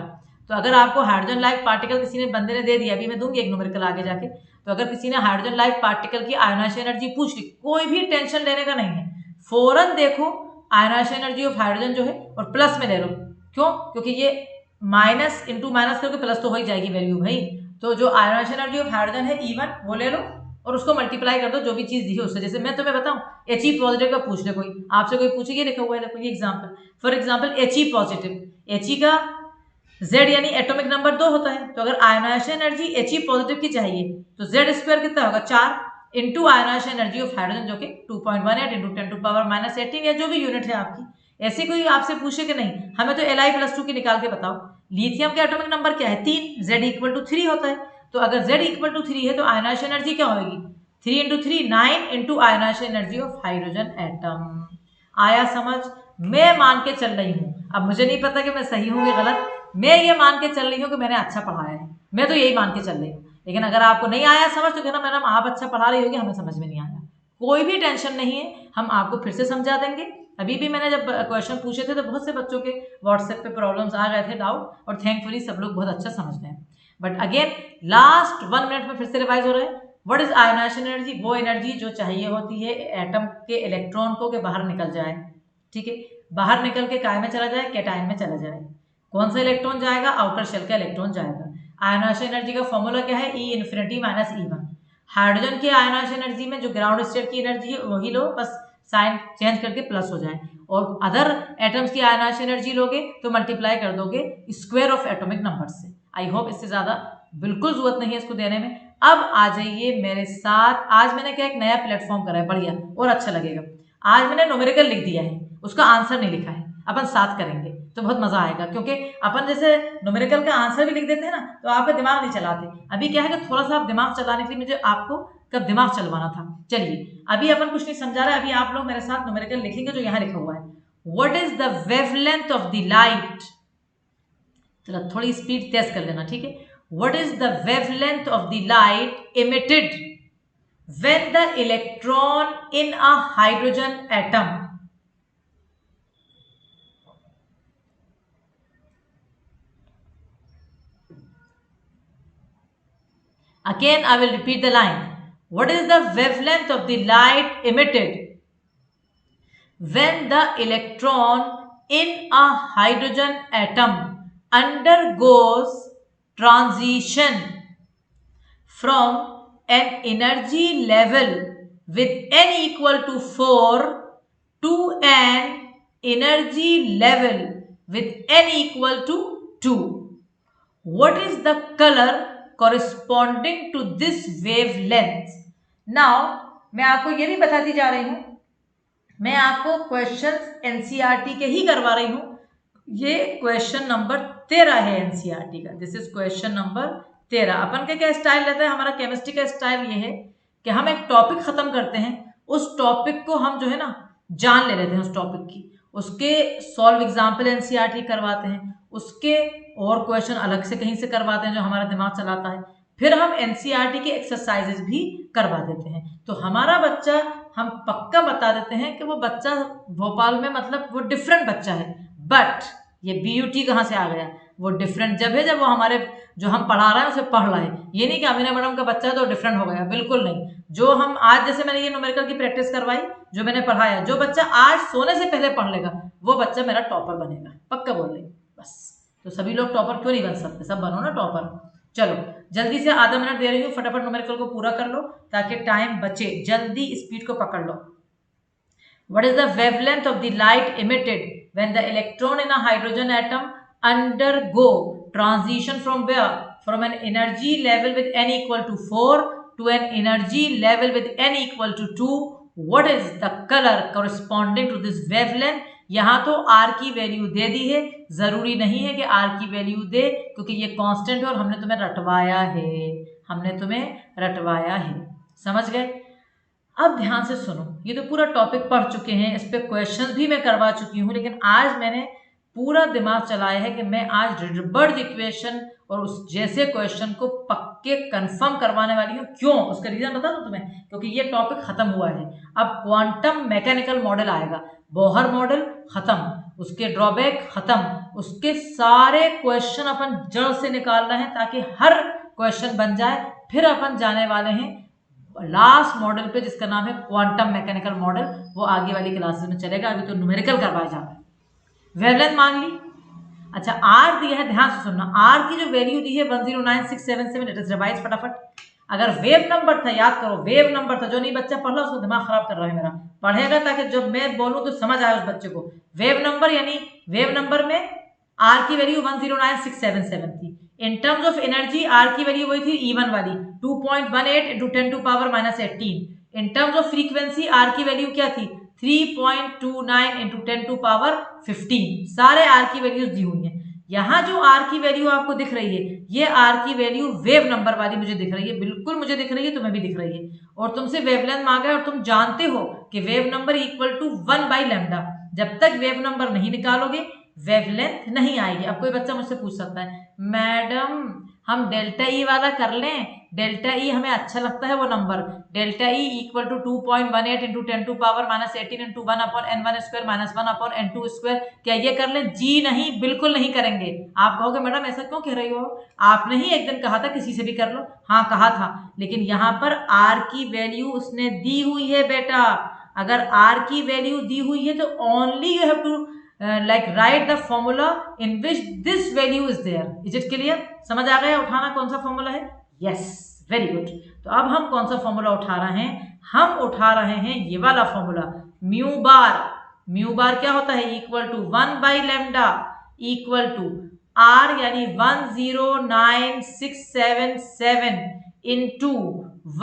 S1: तो अगर आपको हाइड्रोजन लाइक पार्टिकल किसी ने बंदे ने दे दिया, अभी मैं दूंगी एक न्यूमेरिकल आगे जाके, तो अगर किसी ने हाइड्रोजन लाइक पार्टिकल की आयोनाइजेशन एनर्जी पूछ ली, कोई भी टेंशन लेने का नहीं है, फौरन देखो आयोनाइजेशन एनर्जी ऑफ हाइड्रोजन जो है और प्लस में ले लो। क्यों? क्योंकि ये माइनस इंटू माइनस करके प्लस तो हो ही जाएगी वैल्यू भाई। तो जो आयोनाइजेशन एनर्जी ऑफ हाइड्रोजन है E1 वो ले लो और उसको मल्टीप्लाई कर दो जो भी चीज दी है उससे। जैसे मैं तुम्हें बताऊं He पॉजिटिव का पूछ ले, कोई आपसे कोई पूछेगी, लिखा हुआ है देखो ये example, for example He positive, He का Z यानी एटॉमिक नंबर 2 होता है, तो अगर आयोनाइजेशन एनर्जी He पॉजिटिव की चाहिए तो Z स्क्वायर कितना होगा 4 into ionization energy of hydrogen जो कि 2.18 इंटू 10 टू पावर -18 या जो भी यूनिट है आपकी। ऐसी कोई आपसे पूछे कि नहीं हमें तो Li+2 की निकाल के बताओ। लिथियम का एटॉमिक नंबर क्या है 3, Z इक्वल टू 3 होता है, तो अगर Z इक्वल टू 3 है तो आयोनाइजेशन एनर्जी क्या होगी 3 into 3 9 into ionization energy of hydrogen atom. आया समझ? मैं मान के चल रही हूँ, अब मुझे नहीं पता कि मैं सही हूँ या गलत, मैं ये मान के चल रही हूँ कि मैंने अच्छा पढ़ाया है, मैं तो यही मान के चल रही हूँ। लेकिन अगर आपको नहीं आया समझ तो कहना मैडम आप अच्छा पढ़ा रही होगी, हमें समझ में नहीं आया। कोई भी टेंशन नहीं है, हम आपको फिर से समझा देंगे। अभी भी मैंने जब क्वेश्चन पूछे थे तो बहुत से बच्चों के व्हाट्सएप पे प्रॉब्लम्स आ गए थे, डाउट, और थैंकफुली सब लोग बहुत अच्छा समझ गए। बट अगेन लास्ट 1 मिनट में फिर से रिवाइज हो रहा है। What is ionization energy? वो एनर्जी जो चाहिए होती है एटम के इलेक्ट्रॉन को कि बाहर निकल जाए, ठीक है, बाहर निकल के काय में चला जाए, कैटायन में चला जाए। कौन सा इलेक्ट्रॉन जाएगा? आउटर शेल का इलेक्ट्रॉन जाएगा। आयोनाइजेशन एनर्जी का फॉर्मूला क्या है? E infinity minus E1। Hydrogen की आयोनाइजेशन एनर्जी में जो ग्राउंड स्टेट की एनर्जी है वही लो, बस साइन चेंज करके प्लस हो जाए, और अदर एटम्स की आयोनाइजेशन एनर्जी लोगे तो मल्टीप्लाई कर दोगे स्क्वायर ऑफ एटॉमिक नंबर से। आई होप इससे ज्यादा बिल्कुल जरूरत नहीं है इसको देने में। अब आ जाइए मेरे साथ, आज मैंने क्या एक नया प्लेटफॉर्म करा है, बढ़िया और अच्छा लगेगा। आज मैंने न्यूमेरिकल लिख दिया है, उसका आंसर नहीं लिखा है, अपन साथ करेंगे तो बहुत मजा आएगा, क्योंकि अपन जैसे न्यूमेरिकल का आंसर भी लिख देते हैं ना तो आपका दिमाग नहीं चलाते। अभी क्या है कि थोड़ा सा आप दिमाग चलाने के लिए मुझे आपको कब दिमाग चलवाना था। चलिए अभी अपन कुछ नहीं समझा रहा है, अभी आप लोग मेरे साथ न्यूमेरिकल लिखेंगे जो यहाँ लिखा हुआ है। What is the wavelength of the light? चलो थोड़ी स्पीड तेज कर लेना, ठीक है। What is the wavelength of the light emitted when the electron in a hydrogen atom again I will repeat the line. What is the wavelength of the light emitted when the electron in a hydrogen atom undergoes transition from an energy level with n equal to 4 to an energy level with n equal to 2. What is the color corresponding to this wavelength? Now मैं आपको ये नहीं बताती जा रही हूं, मैं आपको क्वेश्चंस एनसीईआरटी के ही करवा रही हूं। ये क्वेश्चन नंबर 13 है एनसीईआरटी का, दिस इज क्वेश्चन नंबर 13। अपन का क्या स्टाइल रहता है? हमारा केमिस्ट्री का स्टाइल ये है कि हम एक टॉपिक खत्म करते हैं, उस टॉपिक को हम जो है ना जान ले लेते हैं, उस टॉपिक की, उसके सॉल्व एग्जाम्पल एनसीईआरटी करवाते हैं, उसके और क्वेश्चन अलग से कहीं से करवाते हैं जो हमारा दिमाग चलाता है, फिर हम एनसीईआरटी के एक्सरसाइजेज भी करवा देते हैं। तो हमारा बच्चा, हम पक्का बता देते हैं कि वो बच्चा भोपाल में मतलब वो डिफरेंट बच्चा है। बट ये बीयूटी कहाँ से आ गया? वो डिफरेंट जब है जब वो हमारे जो हम पढ़ा रहे हैं उसे पढ़ रहा है। ये नहीं कि अमीना मैडम का बच्चा तो डिफरेंट हो गया, बिल्कुल नहीं। जो हम आज जैसे मैंने ये न्यूमेरिकल की प्रैक्टिस करवाई, जो मैंने पढ़ाया, जो बच्चा आज सोने से पहले पढ़ लेगा वो बच्चा मेरा टॉपर बनेगा, पक्का बोल रही बस। तो सभी लोग टॉपर क्यों नहीं बन सकते? सब बनो ना टॉपर। चलो जल्दी से आधा मिनट दे रही हूँ, फटाफट न्यूमेरिकल को पूरा कर लो ताकि टाइम बचे, जल्दी स्पीड को पकड़ लो। What is the wavelength of the light emitted when the electron in a hydrogen atom undergo transition from where? From an energy level with n equal to 4 to an energy level with n equal to 2. What is the color corresponding to this wavelength? यहाँ तो R की value दे दी है, जरूरी नहीं है कि R की value दे क्योंकि ये कांस्टेंट है और हमने तुम्हें रटवाया है, हमने तुम्हें रटवाया है, समझ गए? अब ध्यान से सुनो, ये तो पूरा टॉपिक पढ़ चुके हैं, इस पे क्वेश्चंस भी मैं करवा चुकी हूँ, लेकिन आज मैंने पूरा दिमाग चलाया है कि मैं आज रिडबर्ग इक्वेशन और उस जैसे क्वेश्चन को पक्के कंफर्म करवाने वाली हूँ। क्यों? उसका रीजन बता दूं तुम्हें, क्योंकि ये टॉपिक खत्म हुआ है, अब क्वांटम मैकेनिकल मॉडल आएगा। बोहर मॉडल खत्म, उसके ड्रॉबैक खत्म, उसके सारे क्वेश्चन अपन जड़ से निकालना है ताकि हर क्वेश्चन बन जाए। फिर अपन जाने वाले हैं लास्ट मॉडल पे जिसका नाम है क्वांटम मैकेनिकल मॉडल, वो आगे वाली क्लासेस में चलेगा, अभी तो न्यूमेरिकल करवाया जा रहा है। वेवलेंथ मांग ली, अच्छा आर दिया है, ध्यान से सुनना, आर की जो वैल्यू दी है 109677, इट इज रिवाइज फटाफट। अगर वेव नंबर था, याद करो वेव नंबर था, जो नहीं बच्चा पढ़ रहा उसको दिमाग खराब कर रहा है मेरा, पढ़ेगा ताकि जब मैं बोलूं तो समझ आए उस बच्चे को। वेव नंबर यानी वेव नंबर में आर की वैल्यू 109677 थी। In terms of energy R की वैल्यू वही थी इवन वाली 2.18 into 10 to power -18। In terms of frequency R की वैल्यू क्या थी 3.29 इंटू 10 टू पावर 15। सारे आर की वैल्यूज दी हुई हैं। यहाँ जो आर की वैल्यू आपको दिख रही है ये आर की वैल्यू वेव नंबर वाली मुझे दिख रही है, बिल्कुल मुझे दिख रही है, तुम्हें भी दिख रही है। और तुमसे वेवलेंथ मांगा है और तुम जानते हो कि वेव नंबर इक्वल टू 1/λ। जब तक वेव नंबर नहीं निकालोगे वेवलेंथ नहीं आएगी। अब कोई बच्चा मुझसे पूछ सकता है मैडम हम डेल्टा ई वाला कर लें, डेल्टा ई हमें अच्छा लगता है वो नंबर, delta E equal to 2.18 into 10 to power -18 into 1/n1 square -1/n2 square, क्या ये कर लें? जी नहीं, बिल्कुल नहीं करेंगे। आप कहोगे मैडम ऐसा क्यों कह रही हो, आपने ही एक दिन कहा था किसी से भी कर लो। हाँ कहा था, लेकिन यहाँ पर आर की वैल्यू उसने दी हुई है बेटा। अगर आर की वैल्यू दी हुई है तो only you have to like write the formula in which this value is there. Is it clear? समझ आ गया उठाना कौन सा फॉर्मूला है? Yes, very good. तो अब हम कौन सा फॉर्मूला उठा रहे हैं? हम उठा रहे हैं ये वाला formula mu bar. Mu bar क्या होता है? Equal to 1/λ equal to R यानी 109,677 into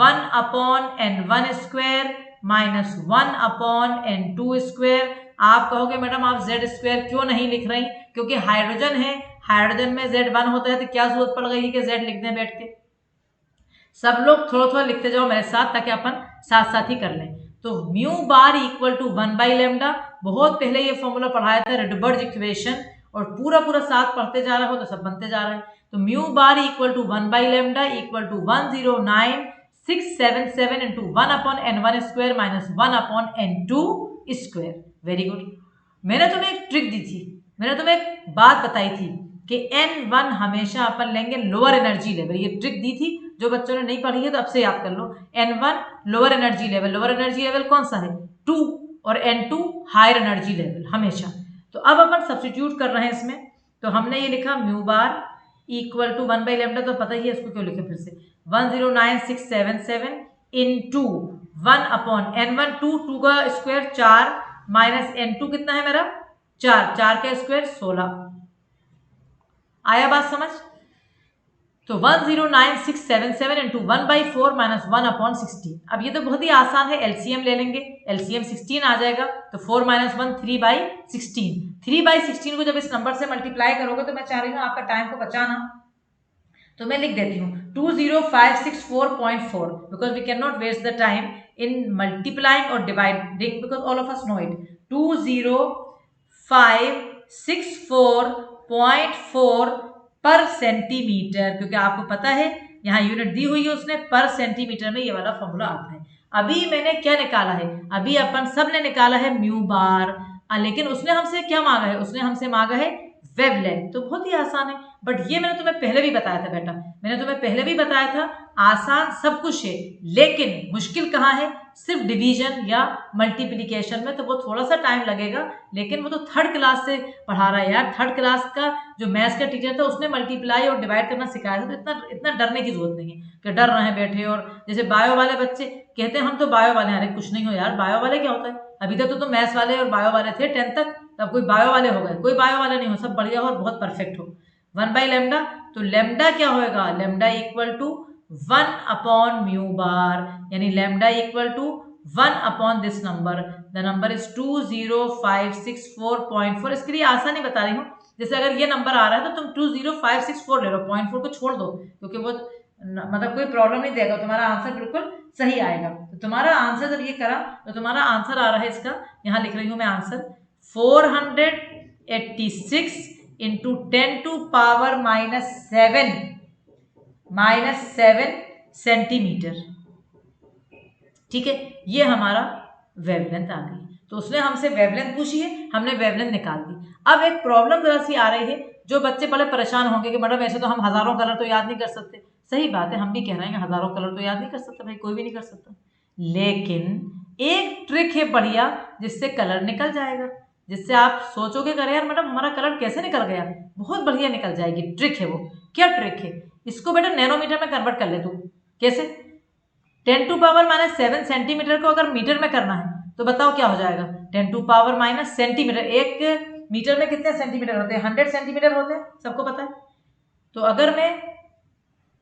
S1: 1/n1 square minus 1/n2 square. आप कहोगे मैडम आप z स्क्वायर क्यों नहीं लिख रही? क्योंकि हाइड्रोजन है, हाइड्रोजन में Z1 होता है तो क्या जरूरत पड़ गई कि Z लिख दें बैठ के। सब लोग थोड़ा थोड़ा लिखते जाओ मेरे साथ ताकि अपन साथ साथ ही कर लें। तो म्यू बार इक्वल टू 1/λ, बहुत पहले ये फॉर्मूला पढ़ाया था रेडबर्ज इक्वेशन, और पूरा पूरा साथ पढ़ते जा रहे हो तो सब बनते जा रहे हैं। तो mu bar equal to 1/λ equal to 109,677 into 1/n1 square minus 1/n2 square. Very good. मैंने तुम्हें एक ट्रिक दी थी, मैंने तुम्हें एक बात बताई थी कि n1 हमेशा अपन लेंगे लोअर एनर्जी लेवल। ये ट्रिक दी थी, जो बच्चों ने नहीं पढ़ी है तो अब से याद कर लो। n1 lower energy level, lower energy level कौन सा है 2, और n2 हायर एनर्जी लेवल हमेशा। तो अब अपन सब्स्टिट्यूट कर रहे हैं इसमें। तो हमने ये लिखा म्यू बार इक्वल टू 1/λ, तो पता ही है इसको क्यों लिखे फिर से 109,677 इंटू 1/n1 2 का स्क्वायर 4 माइनस n2 कितना है मेरा 4, 4 का स्क्वायर 16। आया बात समझ? तो 109,677 इंटू 1/4 माइनस 1/16। अब ये तो बहुत ही आसान है, एलसीएम ले लेंगे, एलसीएम 16 आ जाएगा। तो 4 माइनस 1 3/16। 3/16 को जब इस नंबर से मल्टीप्लाई करोगे तो मैं चाह रही हूँ आपका टाइम को बचाना, तो मैं लिख देती हूँ 20564.4 because we can not waste the time in multiplying or dividing because all of us know it. 20564.4 पर सेंटीमीटर, क्योंकि आपको पता है यहाँ यूनिट दी हुई है उसने, पर सेंटीमीटर में ये वाला फॉर्मूला आता है। अभी मैंने क्या निकाला है? अभी अपन सब ने निकाला है म्यू बार, लेकिन उसने हमसे क्या मांगा है? उसने हमसे मांगा है वेवलेंथ। तो बहुत ही आसान है, बट ये मैंने तुम्हें पहले भी बताया था बेटा, मैंने तुम्हें पहले भी बताया था आसान सब कुछ है, लेकिन मुश्किल कहाँ है? सिर्फ डिवीजन या मल्टीप्लिकेशन में, तो वो थोड़ा सा टाइम लगेगा। लेकिन वो तो थर्ड क्लास से पढ़ा रहा है यार, थर्ड क्लास का जो मैथ्स का टीचर था उसने मल्टीप्लाई और डिवाइड करना सिखाया था। तो इतना डरने की जरूरत नहीं है कि डर रहे हैं बैठे। और जैसे बायो वाले बच्चे कहते हैं हम तो बायो वाले हैं, अरे कुछ नहीं हो यार, बायो वाले क्या होता है? अभी तक तो मैथ्स वाले और बायो वाले थे 10th तक, तब कोई बायो वाले हो गए, कोई बायो वाले नहीं हो, सब बढ़िया और बहुत परफेक्ट हो। 1/λ, तो लैम्डा क्या होएगा? लैम्डा इक्वल टू 1/म्यू बार, यानी लैम्डा इक्वल टू 1/दिस नंबर, द नंबर इज 20564.4। इसके लिए आसानी बता रही हूँ, जैसे अगर ये नंबर आ रहा है तो तुम 20564 ले लो, 0.4 को छोड़ दो, क्योंकि वो मतलब कोई प्रॉब्लम नहीं देगा, तुम्हारा आंसर बिल्कुल सही आएगा। तो तुम्हारा आंसर जब ये करा तो तुम्हारा आंसर आ रहा है इसका, यहाँ लिख रही हूँ मैं answer 486 into 10 to power -7 centimetre. ठीक है, ये हमारा वेवलेंथ आ गई। तो उसने हमसे वेवलेंथ पूछी है, हमने वेवलेंथ निकाल दी। अब एक प्रॉब्लम जरा सी आ रही है, जो बच्चे बड़े परेशान होंगे कि मैडम ऐसे तो हम हजारों कलर तो याद नहीं कर सकते। सही बात है, हम भी कह रहे हैं कि हजारों कलर तो याद नहीं कर सकते भाई, कोई भी नहीं कर सकता, लेकिन एक ट्रिक है बढ़िया जिससे कलर निकल जाएगा, जिससे आप सोचोगे करे यार मैडम हमारा कलर कैसे निकल गया, बहुत बढ़िया निकल जाएगी। ट्रिक है वो, क्या ट्रिक है? इसको बेटा नैनोमीटर में कन्वर्ट कर ले तू। कैसे? 10 टू पावर -7 सेंटीमीटर को अगर मीटर में करना है तो बताओ क्या हो जाएगा? 10 टू पावर - सेंटीमीटर, एक मीटर में कितने सेंटीमीटर होते हैं? 100 सेंटीमीटर होते हैं, सबको पता है। तो अगर मैं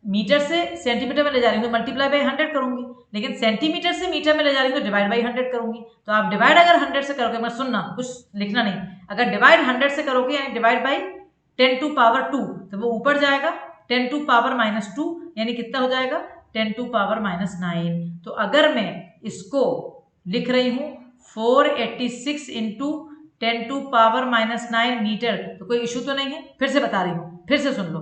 S1: मीटर से सेंटीमीटर में ले जा रही हूँ तो मल्टीप्लाई बाई 100 करूंगी, लेकिन सेंटीमीटर से मीटर में ले जा रही हूँ तो डिवाइड बाई 100 करूंगी। तो आप डिवाइड अगर 100 से करोगे, मैं सुनना, कुछ लिखना नहीं, अगर डिवाइड 100 से करोगे यानी डिवाइड बाई 10 टू पावर 2 तो वो ऊपर जाएगा 10 टू पावर -2 यानी कितना हो जाएगा 10 टू पावर -9। तो अगर मैं इसको लिख रही हूँ 486 इंटू 10 टू पावर -9 मीटर, तो कोई इशू तो नहीं है। फिर से बता रही हूँ, फिर से सुन लो,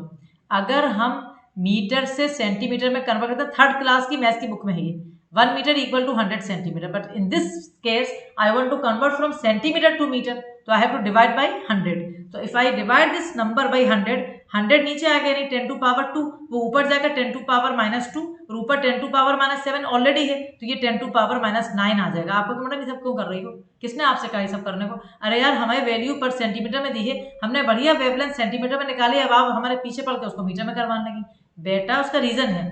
S1: अगर हम मीटर से सेंटीमीटर में कन्वर्ट करते हैं, थर्ड क्लास की मैथ्स की बुक में है ये, 1 metre equal to 100 centimetre, but in this case I want to convert from centimetre to metre, तो I have to divide by 100। तो if I divide this number by 100, 100 नीचे आ गया यानी 10 टू पावर 2, वो ऊपर जाकर 10 टू पावर -2 और ऊपर 10 टू पावर -7 ऑलरेडी है, तो ये 10 टू पावर -9 आ जाएगा। आपको मैडम ये सब क्यों कर रही हो? किसने आपसे कहा ये सब करने को? अरे यार हमें वैल्यू पर सेंटीमीटर में दी है, हमने बढ़िया वेवलेंथ सेंटीमीटर में निकाली, अब आप हमारे पीछे पड़ के उसको मीटर में करवाने लगी। बेटा उसका रीजन है,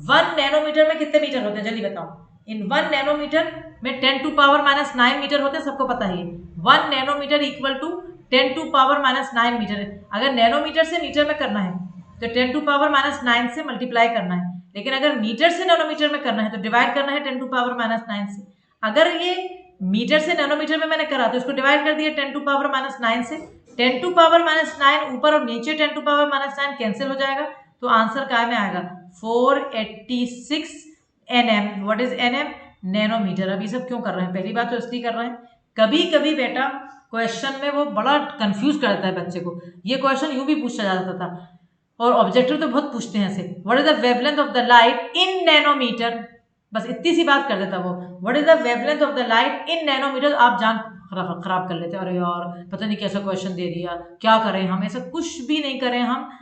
S1: 1 नैनोमीटर में कितने मीटर होते हैं जल्दी बताओ? इन 1 नैनोमीटर में 10 टू पावर -9 मीटर होते हैं, सबको पता है। 1 nanometre equal to 10 to power -9 metre. अगर नैनोमीटर से मीटर में करना है तो 10 टू पावर -9 से मल्टीप्लाई करना है, लेकिन अगर मीटर से नैनोमीटर में करना है तो डिवाइड करना है 10 टू पावर -9 से। अगर ये मीटर से नैनोमीटर में मैंने करा तो इसको डिवाइड कर दिया 10 टू पावर -9 से, 10 टू पावर -9 ऊपर और नीचे 10 टू पावर -9 कैंसिल हो जाएगा, तो आंसर क्या में आएगा 486 nm। What is nm? Nanometre. अब ये सब क्यों कर रहे हैं? पहली बात तो इसलिए कर रहे हैं, कभी कभी बेटा क्वेश्चन में वो बड़ा कंफ्यूज कर देता है बच्चे को। ये क्वेश्चन यूं भी पूछा जाता था और ऑब्जेक्टिव तो बहुत पूछते हैं ऐसे, what is the wavelength of the light in nanometre, बस इतनी सी बात कर देता वो, what is the wavelength of the light in nanometre. आप जान खराब कर लेते, अरे यार पता नहीं कैसा क्वेश्चन दे दिया, क्या करें हम? ऐसा कुछ भी नहीं करें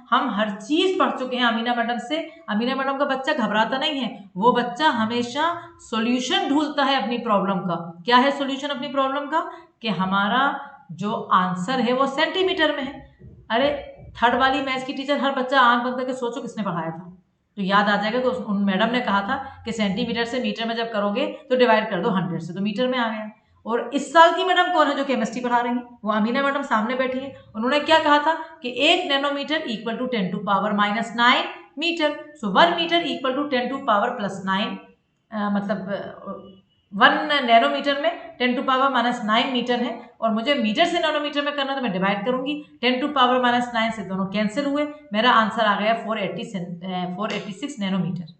S1: हम हर चीज पढ़ चुके हैं अमीना मैडम से। अमीना मैडम का बच्चा घबराता नहीं है, वो बच्चा हमेशा सॉल्यूशन ढूंढता है अपनी प्रॉब्लम का। क्या है सॉल्यूशन अपनी प्रॉब्लम का? कि हमारा जो आंसर है वो सेंटीमीटर में है। अरे थर्ड वाली मैथ्स की टीचर, हर बच्चा आंख बंद करके सोचो किसने पढ़ाया था, तो याद आ जाएगा कि उन मैडम ने कहा था कि सेंटीमीटर से मीटर में जब करोगे तो डिवाइड कर दो 100 से, तो मीटर में आ गया। और इस साल की मैडम कौन है जो केमिस्ट्री पढ़ा रही हैं? वो अमीना मैडम सामने बैठी है। उन्होंने क्या कहा था कि 1 nanometre equal to 10 to power -9 metre, so 1 metre equal to 10 to power +9, मतलब 1 नैनोमीटर में 10 टू पावर -9 मीटर है, और मुझे मीटर से नैनोमीटर में करना तो मैं डिवाइड करूंगी 10 टू पावर -9 से, दोनों कैंसिल हुए, मेरा आंसर आ गया 486 नैनोमीटर।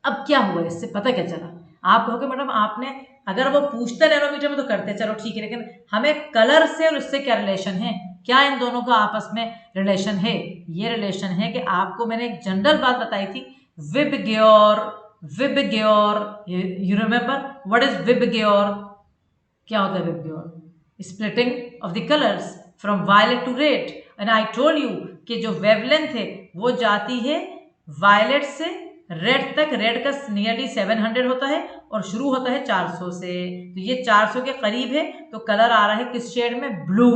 S1: अब क्या हुआ इससे, पता क्या चला? आप कहोगे मैडम आपने, अगर वो पूछते नैनोमीटर में तो करते, चलो ठीक है, लेकिन हमें कलर से और इससे क्या रिलेशन है? क्या इन दोनों का आपस में रिलेशन है? ये रिलेशन है कि आपको मैंने एक जनरल बात बताई थी, VIBGYOR. You remember what is VIBGYOR? क्या होता है VIBGYOR? Splitting of the colours from violet to red, and I told you कि जो वेवलेंथ है वो जाती है वायलेट से रेड तक। रेड का नियरली 700 होता है और शुरू होता है 400 से, तो ये 400 के करीब है, तो कलर आ रहा है किस शेड में? ब्लू।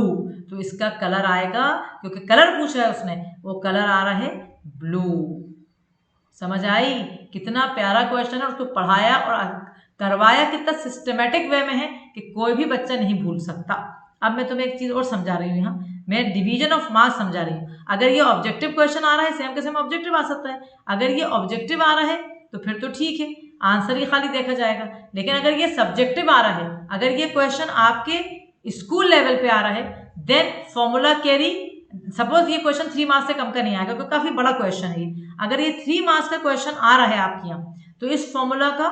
S1: तो इसका कलर आएगा, क्योंकि कलर पूछा है उसने, वो कलर आ रहा है ब्लू। समझ आई? कितना प्यारा क्वेश्चन है, उसको पढ़ाया और करवाया कितना सिस्टमेटिक वे में है कि कोई भी बच्चा नहीं भूल सकता। अब मैं तुम्हें एक चीज और समझा रही हूँ, यहाँ मैं डिवीजन ऑफ मास समझा रही हूँ। अगर ये ऑब्जेक्टिव क्वेश्चन आ रहा है, सेम के सेम ऑब्जेक्टिव आ सकता है। अगर ये ऑब्जेक्टिव आ रहा है तो फिर तो ठीक है, आंसर ही खाली देखा जाएगा। लेकिन अगर ये सब्जेक्टिव आ रहा है, अगर ये क्वेश्चन आपके स्कूल लेवल पे आ रहा है, देन फॉर्मूला कैरी। सपोज ये क्वेश्चन 3 मार्क्स से कम का नहीं आएगा, क्योंकि काफी बड़ा क्वेश्चन है। अगर ये 3 मार्क्स का क्वेश्चन आ रहा है आपके यहाँ, तो इस फॉर्मूला का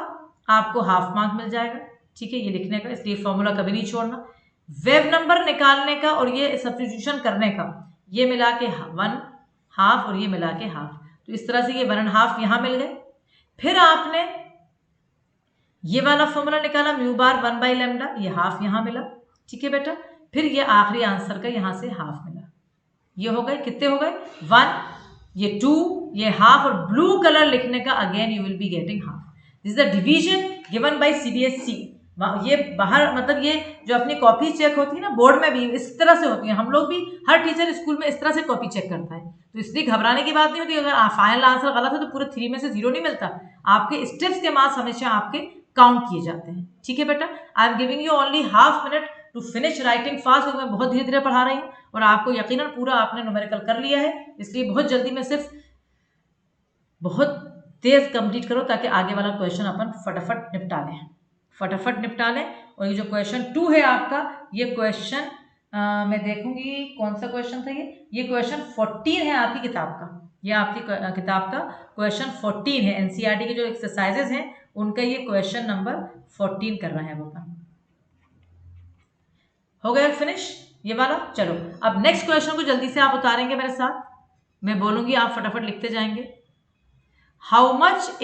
S1: आपको हाफ मार्क मिल जाएगा। ठीक है, ये लिखने का, इसलिए फॉर्मूला कभी नहीं छोड़ना। वेव नंबर निकालने का और ये सब्स्टिट्यूशन करने का, ये मिला के 1/2 और ये मिला के हाफ, तो इस तरह से ये 1.5 यहाँ मिल गए। फिर आपने ये वाला फॉर्मूला निकाला, म्यू बार 1/λ, ये हाफ यहाँ मिला। ठीक है बेटा, फिर ये आखिरी आंसर का यहाँ से हाफ मिला। ये हो गए, कितने हो गए? 1, ये 2, ये हाफ, और ब्लू कलर लिखने का again you will be getting half. This is the division given by CBSE। ये बाहर, मतलब ये जो अपनी कॉपी चेक होती है ना, बोर्ड में भी इस तरह से होती है। हम लोग भी, हर टीचर स्कूल में इस तरह से कॉपी चेक करता है, तो इसलिए घबराने की बात नहीं होती। अगर फाइनल आंसर गलत है तो पूरे 3 में से 0 नहीं मिलता, आपके स्टेप्स के मार्क्स हमेशा आपके काउंट किए जाते हैं। ठीक है बेटा, I am giving you only half minute to finish writing fast, क्योंकि मैं बहुत धीरे धीरे पढ़ा रही हूँ और आपको यकीनन पूरा आपने न्यूमेरिकल कर लिया है, इसलिए बहुत जल्दी में सिर्फ बहुत तेज कंप्लीट करो ताकि आगे वाला क्वेश्चन अपन फटाफट निपटा लें। और ये जो क्वेश्चन 2 है आपका, ये क्वेश्चन मैं देखूंगी कौन सा क्वेश्चन था ये क्वेश्चन 14 है आपकी किताब का। ये आपकी किताब का क्वेश्चन 14 है। एनसीईआरटी के जो एक्सरसाइजेज हैं उनका ये क्वेश्चन नंबर 14 कर रहा है वो अपन। हो गया फिनिश ये वाला। चलो अब नेक्स्ट क्वेश्चन को जल्दी से आप उतारेंगे मेरे साथ, मैं बोलूंगी आप फटाफट लिखते जाएंगे। How much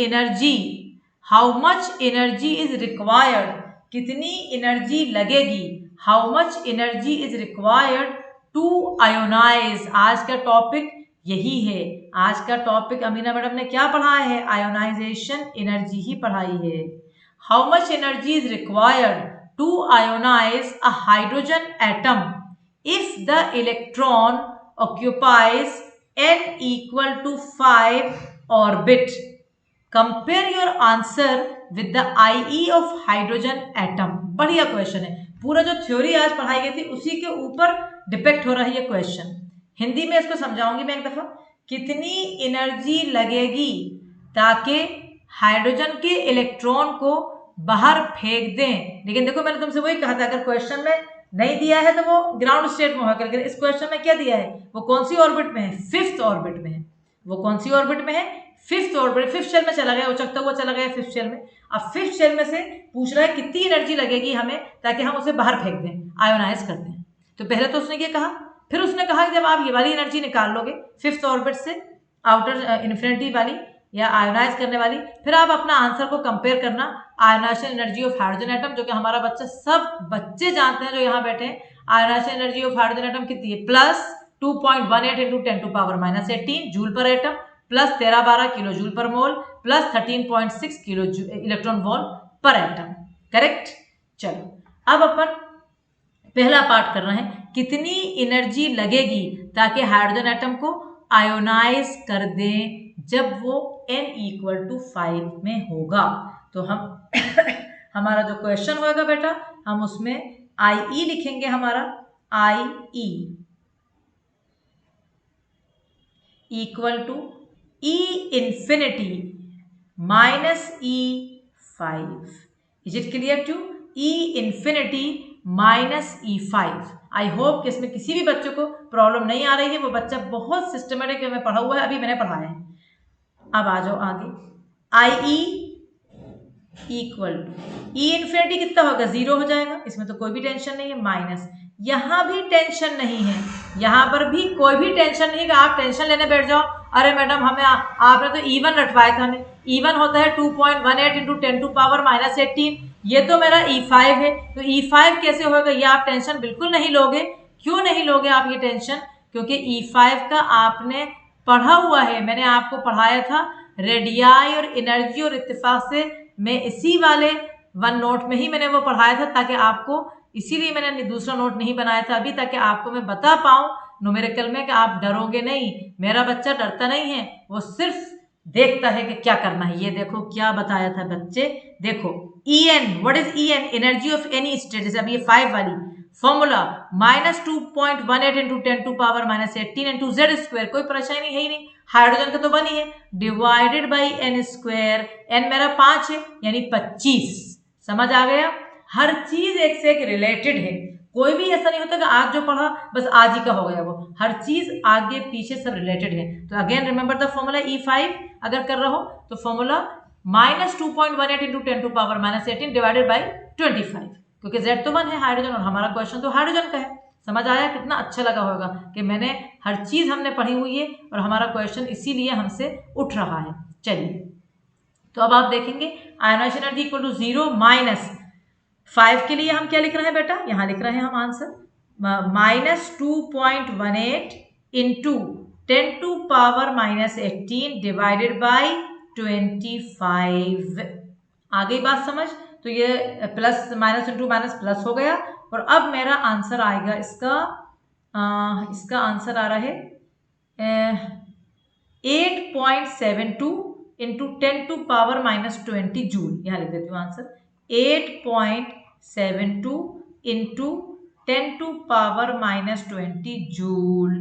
S1: energy is required, कितनी एनर्जी लगेगी, how much energy is required to ionise. आज का टॉपिक यही है, आज का टॉपिक अमीना मैडम ने क्या पढ़ाया है, आयोनाइजेशन एनर्जी ही पढ़ाई है। How much energy is required to ionise a hydrogen atom if the electron occupies n equal to 5 orbit. Compare your answer with the IE of hydrogen atom. बढ़िया question है, पूरा जो थ्योरी आज पढ़ाई गई थी उसी के ऊपर डिपेक्ट हो रहा है ये क्वेश्चन। हिंदी में इसको समझाऊंगी मैं एक दफा। कितनी एनर्जी लगेगी ताकि हाइड्रोजन के इलेक्ट्रॉन को बाहर फेंक दें। लेकिन देखो मैंने तुमसे वही कहा था, अगर क्वेश्चन में नहीं दिया है तो वो ग्राउंड स्टेट में होगा, लेकिन इस क्वेश्चन में क्या दिया है, वो कौन सी ऑर्बिट में है, 5th ऑर्बिट में है। वो कौन सी ऑर्बिट में है, 5th ऑर्बिट, 5th शेल में चला गया, उचकता हुआ चला गया 5th शेल में। अब 5th शेल में से पूछ रहा है कितनी एनर्जी लगेगी हमें ताकि हम उसे बाहर फेंक दें, आयोनाइज कर दें। तो पहले तो उसने ये कहा, फिर उसने कहा कि जब आप ये वाली एनर्जी निकाल लोगे 5th ऑर्बिट से, आउटर इन्फिनिटी वाली या आयोनाइज करने वाली, फिर आप अपना आंसर को कंपेयर करना ionisation energy of hydrogen atom, जो कि हमारा बच्चा सब बच्चे जानते हैं जो यहाँ बैठे हैं। Ionisation energy of hydrogen atom कितनी है, प्लस 2.18 इंटू 10⁻⁻18 जूल पर atom, plus 1312 kilo joule per mole, plus 13.6 kilo electron volt per atom. Correct. चलो अब अपन पहला पार्ट कर रहे हैं, कितनी एनर्जी लगेगी ताकि हाइड्रोजन एटम को आयोनाइज कर दें जब वो n = 5 में होगा। तो हम हमारा जो क्वेश्चन होगा बेटा, हम उसमें IE लिखेंगे, हमारा IE = E infinity minus E5। Is it clear too? E infinity minus E5। I hope कि इसमें किसी भी बच्चों को प्रॉब्लम नहीं आ रही है, वो बच्चा बहुत सिस्टमेटिक में पढ़ा हुआ है, अभी मैंने पढ़ाया है। अब आ जाओ आगे, IE = E infinity कितना होगा, 0 हो जाएगा, इसमें तो कोई भी टेंशन नहीं है, माइनस यहाँ भी टेंशन नहीं है, यहाँ पर भी कोई भी टेंशन नहीं है। आप टेंशन लेने बैठ जाओ, अरे मैडम हमें आपने तो E1 रटवाया था, हमें E1 होता है 2.18 इंटू 10⁻⁻18, ये तो मेरा E5 है, तो E5 कैसे होगा, ये आप टेंशन बिल्कुल नहीं लोगे। क्यों नहीं लोगे आप ये टेंशन, क्योंकि E5 का आपने पढ़ा हुआ है, मैंने आपको पढ़ाया था रेडियाई और एनर्जी और इत्तेफाक से, मैं इसी वाले 1 नोट में ही मैंने वो पढ़ाया था, ताकि आपको, इसीलिए मैंने दूसरा नोट नहीं बनाया था अभी, ताकि आपको मैं बता पाऊँ न्यूमेरिकल में कि आप डरोगे नहीं। मेरा बच्चा डरता नहीं है, वो सिर्फ देखता है कि क्या करना है। ये देखो क्या बताया था बच्चे, देखो En, what is En, energy of any state, जैसे अब ये 5 वाली फॉर्मूला -2.18 इंटू 10⁻⁻18 इंटू Z², कोई परेशानी है ही नहीं, हाइड्रोजन का तो बनी है, डिवाइडेड बाई n², n मेरा 5 है यानी 25। समझ आ गया? हर चीज एक से एक रिलेटेड है, कोई भी ऐसा नहीं होता कि आज जो पढ़ा बस आज ही का हो गया, वो हर चीज आगे पीछे सब रिलेटेड है। तो again remember the formula E5 अगर कर रहा हो तो फॉर्मूला -2.18 इंटू 10⁻⁻18 डिवाइडेड बाई 25, क्योंकि Z तो 1 है हाइड्रोजन, और हमारा क्वेश्चन तो हाइड्रोजन का है। समझ आया? कितना अच्छा लगा होगा कि मैंने हर चीज हमने पढ़ी हुई है और हमारा क्वेश्चन इसीलिए हमसे उठ रहा है। चलिए तो अब आप देखेंगे ionisation energy equal to 0 minus 5 के लिए हम क्या लिख रहे हैं बेटा, यहाँ लिख रहे हैं हम आंसर -2.18 इंटू 10⁻⁻18 डिवाइडेड बाई 25। आ गई बात समझ? तो ये plus minus into minus plus हो गया, और अब मेरा आंसर आएगा इसका आंसर आ रहा है 8.72 इंटू 10⁻⁻20 जूल। यहाँ लिख देती हूँ आंसर 8.72 इंटू 10⁻⁻20 जूल।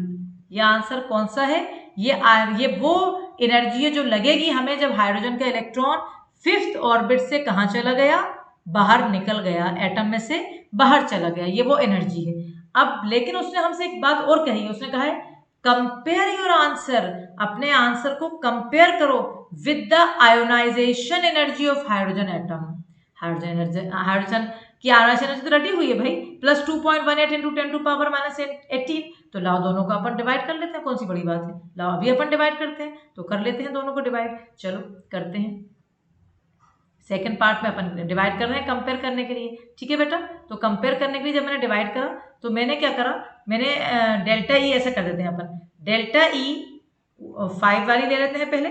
S1: ये आंसर कौन सा है? ये वो एनर्जी है जो लगेगी हमें जब हाइड्रोजन का इलेक्ट्रॉन 5th ऑर्बिट से कहाँ चला गया? बाहर निकल गया, एटम में से बाहर चला गया, ये वो एनर्जी है। अब लेकिन उसने हमसे एक बात और कही, उसने कहा है कंपेयर योर आंसर, अपने आंसर को कंपेयर करो with the ionisation energy of hydrogen atom. Hydrogen की आयोनाइजेशन एनर्जी तो रटी हुई है भाई, प्लस 2.18 इंटू 10⁻18। तो लाओ दोनों को अपन डिवाइड कर लेते हैं, कौन सी बड़ी बात है, लाओ अभी अपन डिवाइड करते हैं, तो कर लेते हैं दोनों को डिवाइड। चलो करते हैं, सेकेंड पार्ट में अपन डिवाइड कर रहे हैं कंपेयर करने के लिए, ठीक है बेटा। तो कंपेयर करने के लिए जब मैंने डिवाइड करा तो मैंने क्या करा, मैंने डेल्टा ई ऐसा कर देते हैं अपन, डेल्टा ई 5 वाली ले लेते हैं पहले,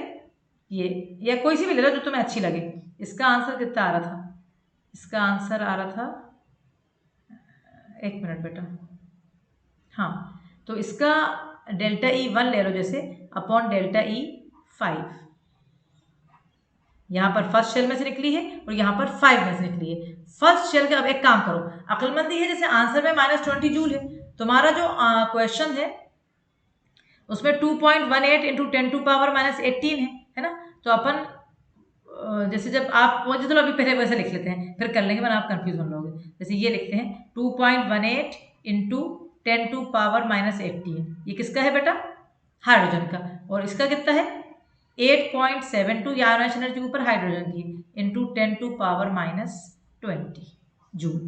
S1: ये या कोई सी भी ले लो जो तुम्हें अच्छी लगे। इसका आंसर कितना आ रहा था? इसका आंसर आ रहा था, एक मिनट बेटा, हाँ, तो इसका डेल्टा ई 1 ले लो जैसे, अपॉन डेल्टा ई 5, यहाँ पर फर्स्ट शेल में से निकली है और यहाँ पर 5 में से निकली है। फर्स्ट शेल का अब एक काम करो, अक्लमंदी है, जैसे आंसर में -20 जूल है, तुम्हारा जो क्वेश्चन है उसमें 2.18 इंटू 10⁻18 है ना। तो अपन जैसे जब आप वो, चलो अभी पहले वैसे लिख लेते हैं, फिर कर लेंगे वरना आप कंफ्यूज होने लोगे। जैसे ये लिखते हैं 2.18 इंटू 10⁻18, ये किसका है बेटा? हाइड्रोजन का। और इसका कितना है? 8.72, या आयोनाइजेशन एनर्जी के ऊपर हाइड्रोजन की, इंटू 10⁻20 जूल,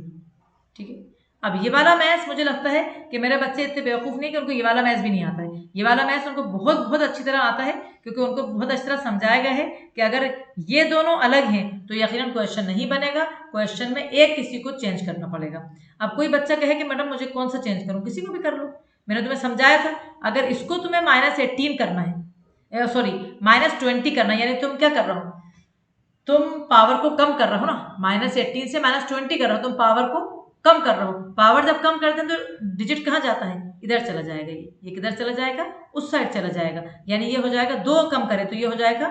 S1: ठीक है। अब ये वाला मैथ्स मुझे लगता है कि मेरे बच्चे इतने बेवकूफ़ नहीं कि उनको ये वाला मैथ्स भी नहीं आता है। ये वाला मैथ्स उनको बहुत बहुत अच्छी तरह आता है, क्योंकि उनको बहुत अच्छी तरह समझाया गया है कि अगर ये दोनों अलग हैं तो यकीनन क्वेश्चन नहीं बनेगा, क्वेश्चन में एक किसी को चेंज करना पड़ेगा। अब कोई बच्चा कहे कि मैडम मुझे कौन सा चेंज करूँ, किसी को भी कर लो, मैंने तुम्हें समझाया था। अगर इसको तुम्हें -18 करना है, सॉरी -20 करना है, यानी तुम क्या कर रहे हो, तुम पावर को कम कर रहे हो ना, -18 से -20 कर रहे हो, तुम पावर को कम कर रहे हो। पावर जब कम करते हैं तो डिजिट कहाँ जाता है? इधर चला जाएगा, ये किधर चला जाएगा? उस साइड चला जाएगा, यानी ये हो जाएगा 2 कम करे तो ये हो जाएगा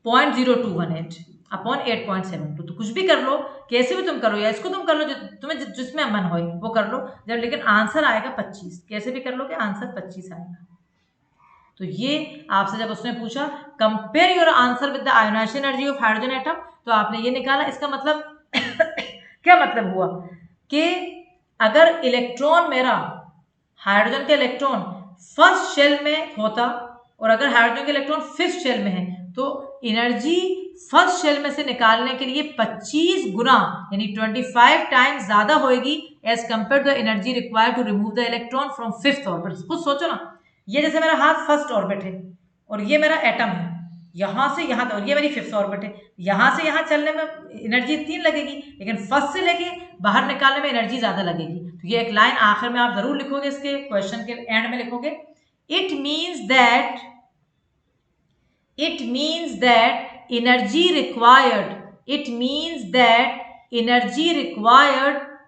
S1: 0.0218 अपॉन 8.72। तो कुछ भी कर लो, कैसे भी तुम करो, या इसको तुम कर लो, तुम्हें जिसमें मन हो वो कर लो, जब लेकिन आंसर आएगा 25, कैसे भी कर लो कि आंसर 25 आएगा। तो ये आपसे जब उसने पूछा compare your answer with the ionisation energy of hydrogen atom, तो आपने ये निकाला, इसका मतलब क्या मतलब हुआ कि अगर इलेक्ट्रॉन मेरा, हाइड्रोजन का इलेक्ट्रॉन फर्स्ट शेल में होता और अगर हाइड्रोजन का इलेक्ट्रॉन 5th शेल में है, तो एनर्जी फर्स्ट शेल में से निकालने के लिए 25 गुना यानी 25 टाइम्स ज्यादा होगी as compare the energy required to remove the electron from 5th orbit. खुद सोचो ना, ये जैसे मेरा हाथ फर्स्ट ऑर्बिट है और ये मेरा एटम है, यहाँ से यहाँ तक, और ये मेरी 5th ऑर्बिट है, यहाँ से यहाँ चलने में एनर्जी 3 लगेगी, लेकिन फर्स्ट से लेके बाहर निकालने में एनर्जी ज्यादा लगेगी। तो ये एक लाइन आखिर में आप जरूर लिखोगे, इसके क्वेश्चन के एंड में लिखोगे, it means that energy required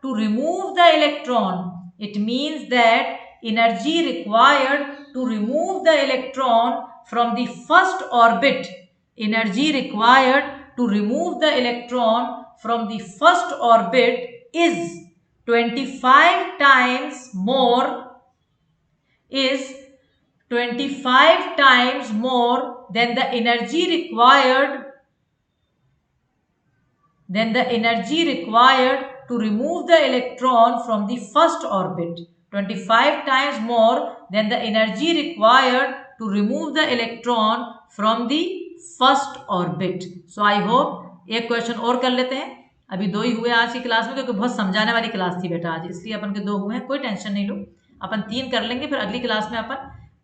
S1: to remove the electron, it means that energy required to remove the electron from the first orbit, energy required to remove the electron from the first orbit is 25 times more than the energy required to remove the electron from the first orbit. 25 times more than the energy required to remove the electron from the first orbit. So I hope एक question और कर लेते हैं, अभी 2 ही हुए आज की class में, क्योंकि बहुत समझाने वाली क्लास थी बेटा आज, इसलिए अपन के 2 हुए हैं, कोई टेंशन नहीं लो, अपन 3 कर लेंगे, फिर अगली क्लास में अपन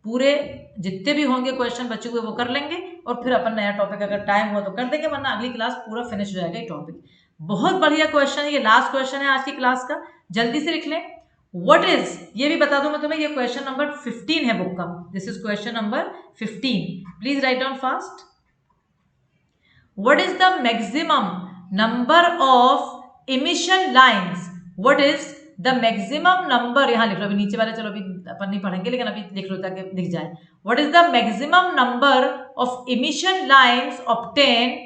S1: पूरे जितने भी होंगे क्वेश्चन बच्चे हुए वो कर लेंगे, और फिर अपन नया टॉपिक अगर टाइम हो तो कर देंगे, वरना अगली क्लास पूरा फिनिश हो जाएगा ये टॉपिक। बहुत बढ़िया क्वेश्चन है, ये लास्ट क्वेश्चन है आज की क्लास का, जल्दी से लिख लें। व्हाट इज, ये भी बता दूं मैं तुम्हें, ये क्वेश्चन नंबर 15 है बुक का, this is question number 15, please write down fast. What is the maximum number of emission lines, what is the maximum number, यहां लिख लो, अभी नीचे वाले चलो अभी अपन नहीं पढ़ेंगे, लेकिन अभी लिख लो ताकि दिख जाए। What is the maximum number of emission lines obtain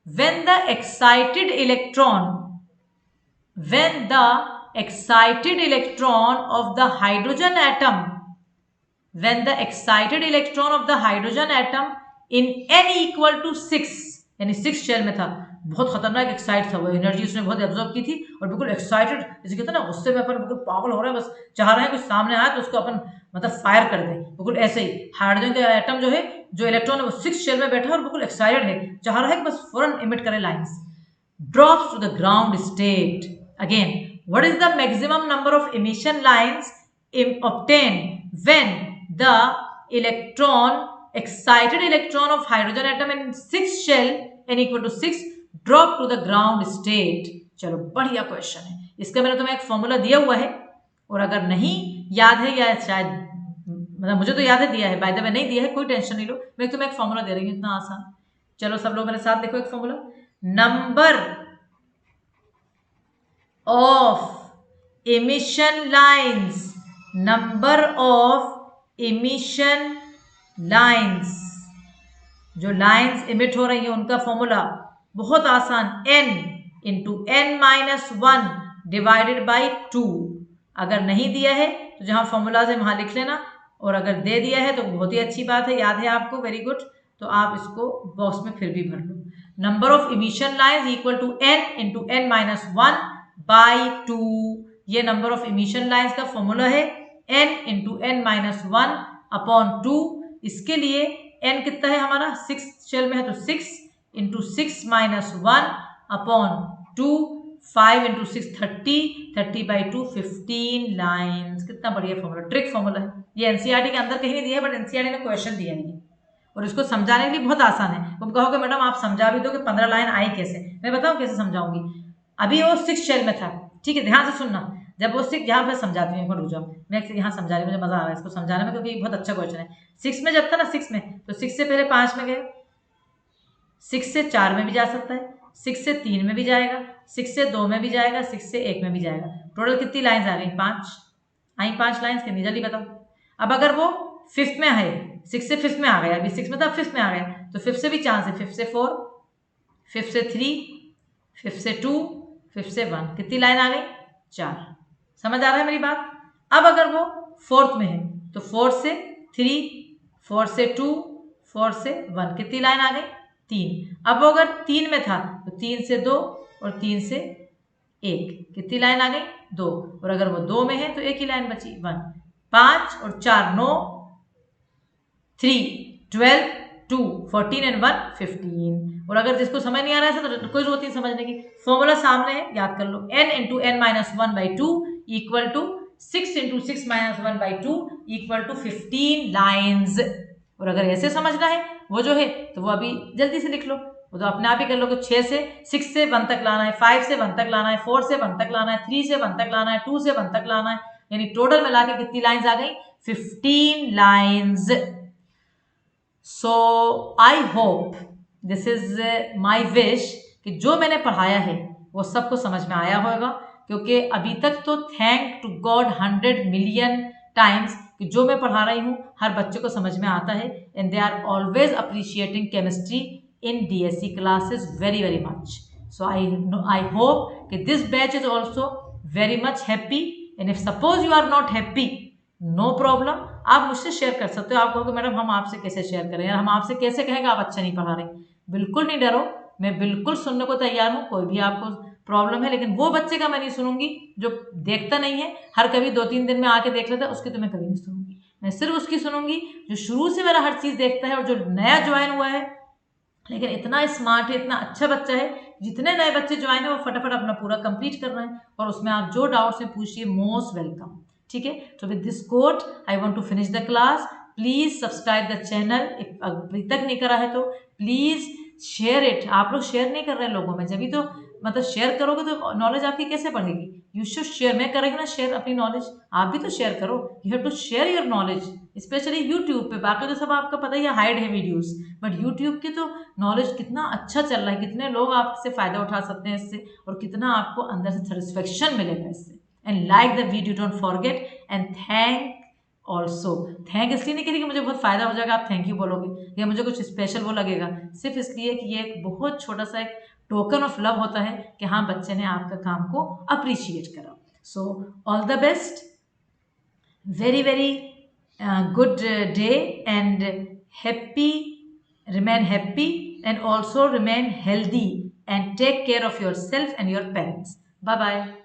S1: when the excited electron excited electron of the hydrogen atom, when the excited electron of the hydrogen atom in n equal to 6, यानी 6 shell में था, बहुत खतरनाक excite था वो, energy उसने बहुत absorb की थी और बिल्कुल एक्साइटेड, जैसे कहते हैं ना गुस्से में अपन बिल्कुल पागल हो रहे हैं, बस चाह रहे हैं कुछ सामने आए तो उसको अपन मतलब फायर कर दें, बिल्कुल ऐसे ही हाइड्रोजन का एटम जो है, जो इलेक्ट्रॉन है वो 6 शेल में बैठा है और बिल्कुल एक्साइटेड है, चाह रहा है कि बस फौरन इमिट करे lines, drops to the ground state. Again, what is the maximum number of emission lines obtained when the excited electron of hydrogen atom in 6 shell n equal to 6 drop to the ground state। चलो बढ़िया question है, इसका मैंने तुम्हें एक formula दिया हुआ है और अगर नहीं याद है या शायद मतलब मुझे तो याद है दिया है, बाय द वे नहीं दिया है कोई टेंशन नहीं लो, मैं तुम्हें एक फॉर्मूला दे रही हूँ, इतना आसान। चलो सब लोग मेरे साथ देखो एक formula, number of emission lines, number of emission lines, जो लाइंस इमिट हो रही है उनका फॉर्मूला बहुत आसान, n into n minus 1 divided by 2। अगर नहीं दिया है तो जहां फॉर्मूला है वहां लिख लेना, और अगर दे दिया है तो बहुत ही अच्छी बात है, याद है आपको, वेरी गुड, तो आप इसको बॉक्स में फिर भी भर लो। Number of emission lines equal to n into n minus 1 by 2, ये नंबर ऑफ इमिशन लाइंस का फॉर्मूला है, n into n minus 1 upon 2। इसके लिए n कितना है हमारा, 6 शेल में है तो 6 into 6 minus 1 upon 2, 5 into 6 30, 30 by 2 15 lines. कितना बढ़िया फॉर्मूला, ट्रिक फॉर्मूला है ये, एनसीईआरटी के अंदर कहीं नहीं दिया है, बट एनसीईआरटी ने क्वेश्चन दिया नहीं है और इसको समझाने के लिए बहुत आसान है। तुम कहोगे मैडम आप समझा भी दो कि 15 लाइन आई कैसे, मैं बताऊँ कैसे समझाऊंगी। अभी वो 6 शेल में था, ठीक है, ध्यान से सुनना, जब वो 6 यहाँ पर समझाती हूँ, रुक जाओ, मैं यहाँ समझा रही हूँ, मुझे मजा आ रहा है इसको समझाने में क्योंकि बहुत अच्छा क्वेश्चन है। 6 में जब था ना, 6 में तो 6 से पहले 5 में गए, 6 से 4 में भी जा सकता है, 6 से 3 में भी जाएगा, 6 से 2 में भी जाएगा, 6 से 1 में भी जाएगा। टोटल कितनी लाइन्स आ गई, 5 आई, 5 लाइन्स कितनी, जल्दी बताओ। अब अगर वो 5th में है, 6 से 5th में आ गया, अभी 6 में था 5th में आ गया, तो 5th से भी चांस है, 5th से 4, 5th से 3, 5th से 2, 5th से 1, कितनी लाइन आ गई, 4। समझ आ रहा है मेरी बात। अब अगर वो 4th में है तो 4 से 3, 4 से 2, 4 से 1, कितनी लाइन आ गई, 3। अब वो अगर 3 में था तो 3 से 2 और 3 से 1, कितनी लाइन आ गई, 2। और अगर वो 2 में है तो एक ही लाइन बची, 1। 5 और 4 9, 3 12, 2 14 एंड 1 15। और अगर जिसको समझ नहीं आ रहा है तो कोई जरूरत नहीं समझने की, फॉर्मूला सामने है, याद कर लो, n into n minus 1 by 2 equal to 6 into 6 minus 1 by 2 equal to 15 lines. और अगर ऐसे समझना है वो जो है तो वो अभी जल्दी से लिख लो, वो तो अपने आप ही कर लो कि 6 से 1 तक लाना है, 5 से 1 तक लाना है, 4 से 1 तक लाना है, 3 से 1 तक लाना है, 2 से 1 तक लाना है, यानी टोटल मिला के कितनी लाइन्स आ गई, 15 lines. So I hope this is my wish कि जो मैंने पढ़ाया है वो सबको समझ में आया होगा, क्योंकि अभी तक तो thank to God 100 million times कि जो मैं पढ़ा रही हूँ हर बच्चे को समझ में आता है, and they are always appreciating chemistry in DSC classes very very much. So I hope कि this batch is also very much happy, and if suppose you are not happy, no problem, आप मुझसे share कर सकते हो। आप कहोगे madam हम आपसे कैसे शेयर करें, हम आपसे कैसे कहेंगे आप अच्छा नहीं पढ़ा रहे, बिल्कुल नहीं डरो, मैं बिल्कुल सुनने को तैयार हूँ, कोई भी आपको प्रॉब्लम है, लेकिन वो बच्चे का मैं नहीं सुनूंगी जो देखता नहीं है, हर कभी 2-3 दिन में आके देख लेता है, उसकी तो मैं कभी नहीं सुनूंगी। मैं सिर्फ उसकी सुनूंगी जो शुरू से मेरा हर चीज़ देखता है और जो नया ज्वाइन हुआ है लेकिन इतना स्मार्ट है, इतना अच्छा बच्चा है। जितने नए बच्चे ज्वाइन है वो फटाफट अपना पूरा कंप्लीट कर रहे हैं, और उसमें आप जो डाउट्स हैं पूछिए, मोस्ट वेलकम। ठीक है, तो with this quote I want to finish the class. Please subscribe the channel, अभी तक नहीं करा है तो प्लीज शेयर इट। आप लोग शेयर नहीं कर रहे हैं लोगों में, जब भी तो मतलब शेयर करोगे तो नॉलेज आपकी कैसे बढ़ेगी। यू शुड शेयर, मैं कर रही हूँ ना शेयर अपनी नॉलेज, आप भी तो शेयर करो। You have to share your knowledge, specially YouTube पे। बाकी तो सब आपका पता ही है, हाइड है वीडियोस, बट यूट्यूब की तो नॉलेज कितना अच्छा चल रहा है, कितने लोग आपसे फायदा उठा सकते हैं इससे, और कितना आपको अंदर से सेटिस्फेक्शन मिलेगा इससे। And like the video, don't forget, and thank also. Thank इसलिए नहीं करिए कि मुझे बहुत फायदा हो जाएगा, आप थैंक यू बोलोगे या मुझे कुछ स्पेशल वो लगेगा, सिर्फ इसलिए कि ये एक बहुत छोटा सा एक टोकन ऑफ लव होता है कि हाँ बच्चे ने आपका काम को अप्रिशिएट करा। So all the best, very very good day, and happy, remain happy, and also remain healthy, and take care of yourself and your parents. Bye bye.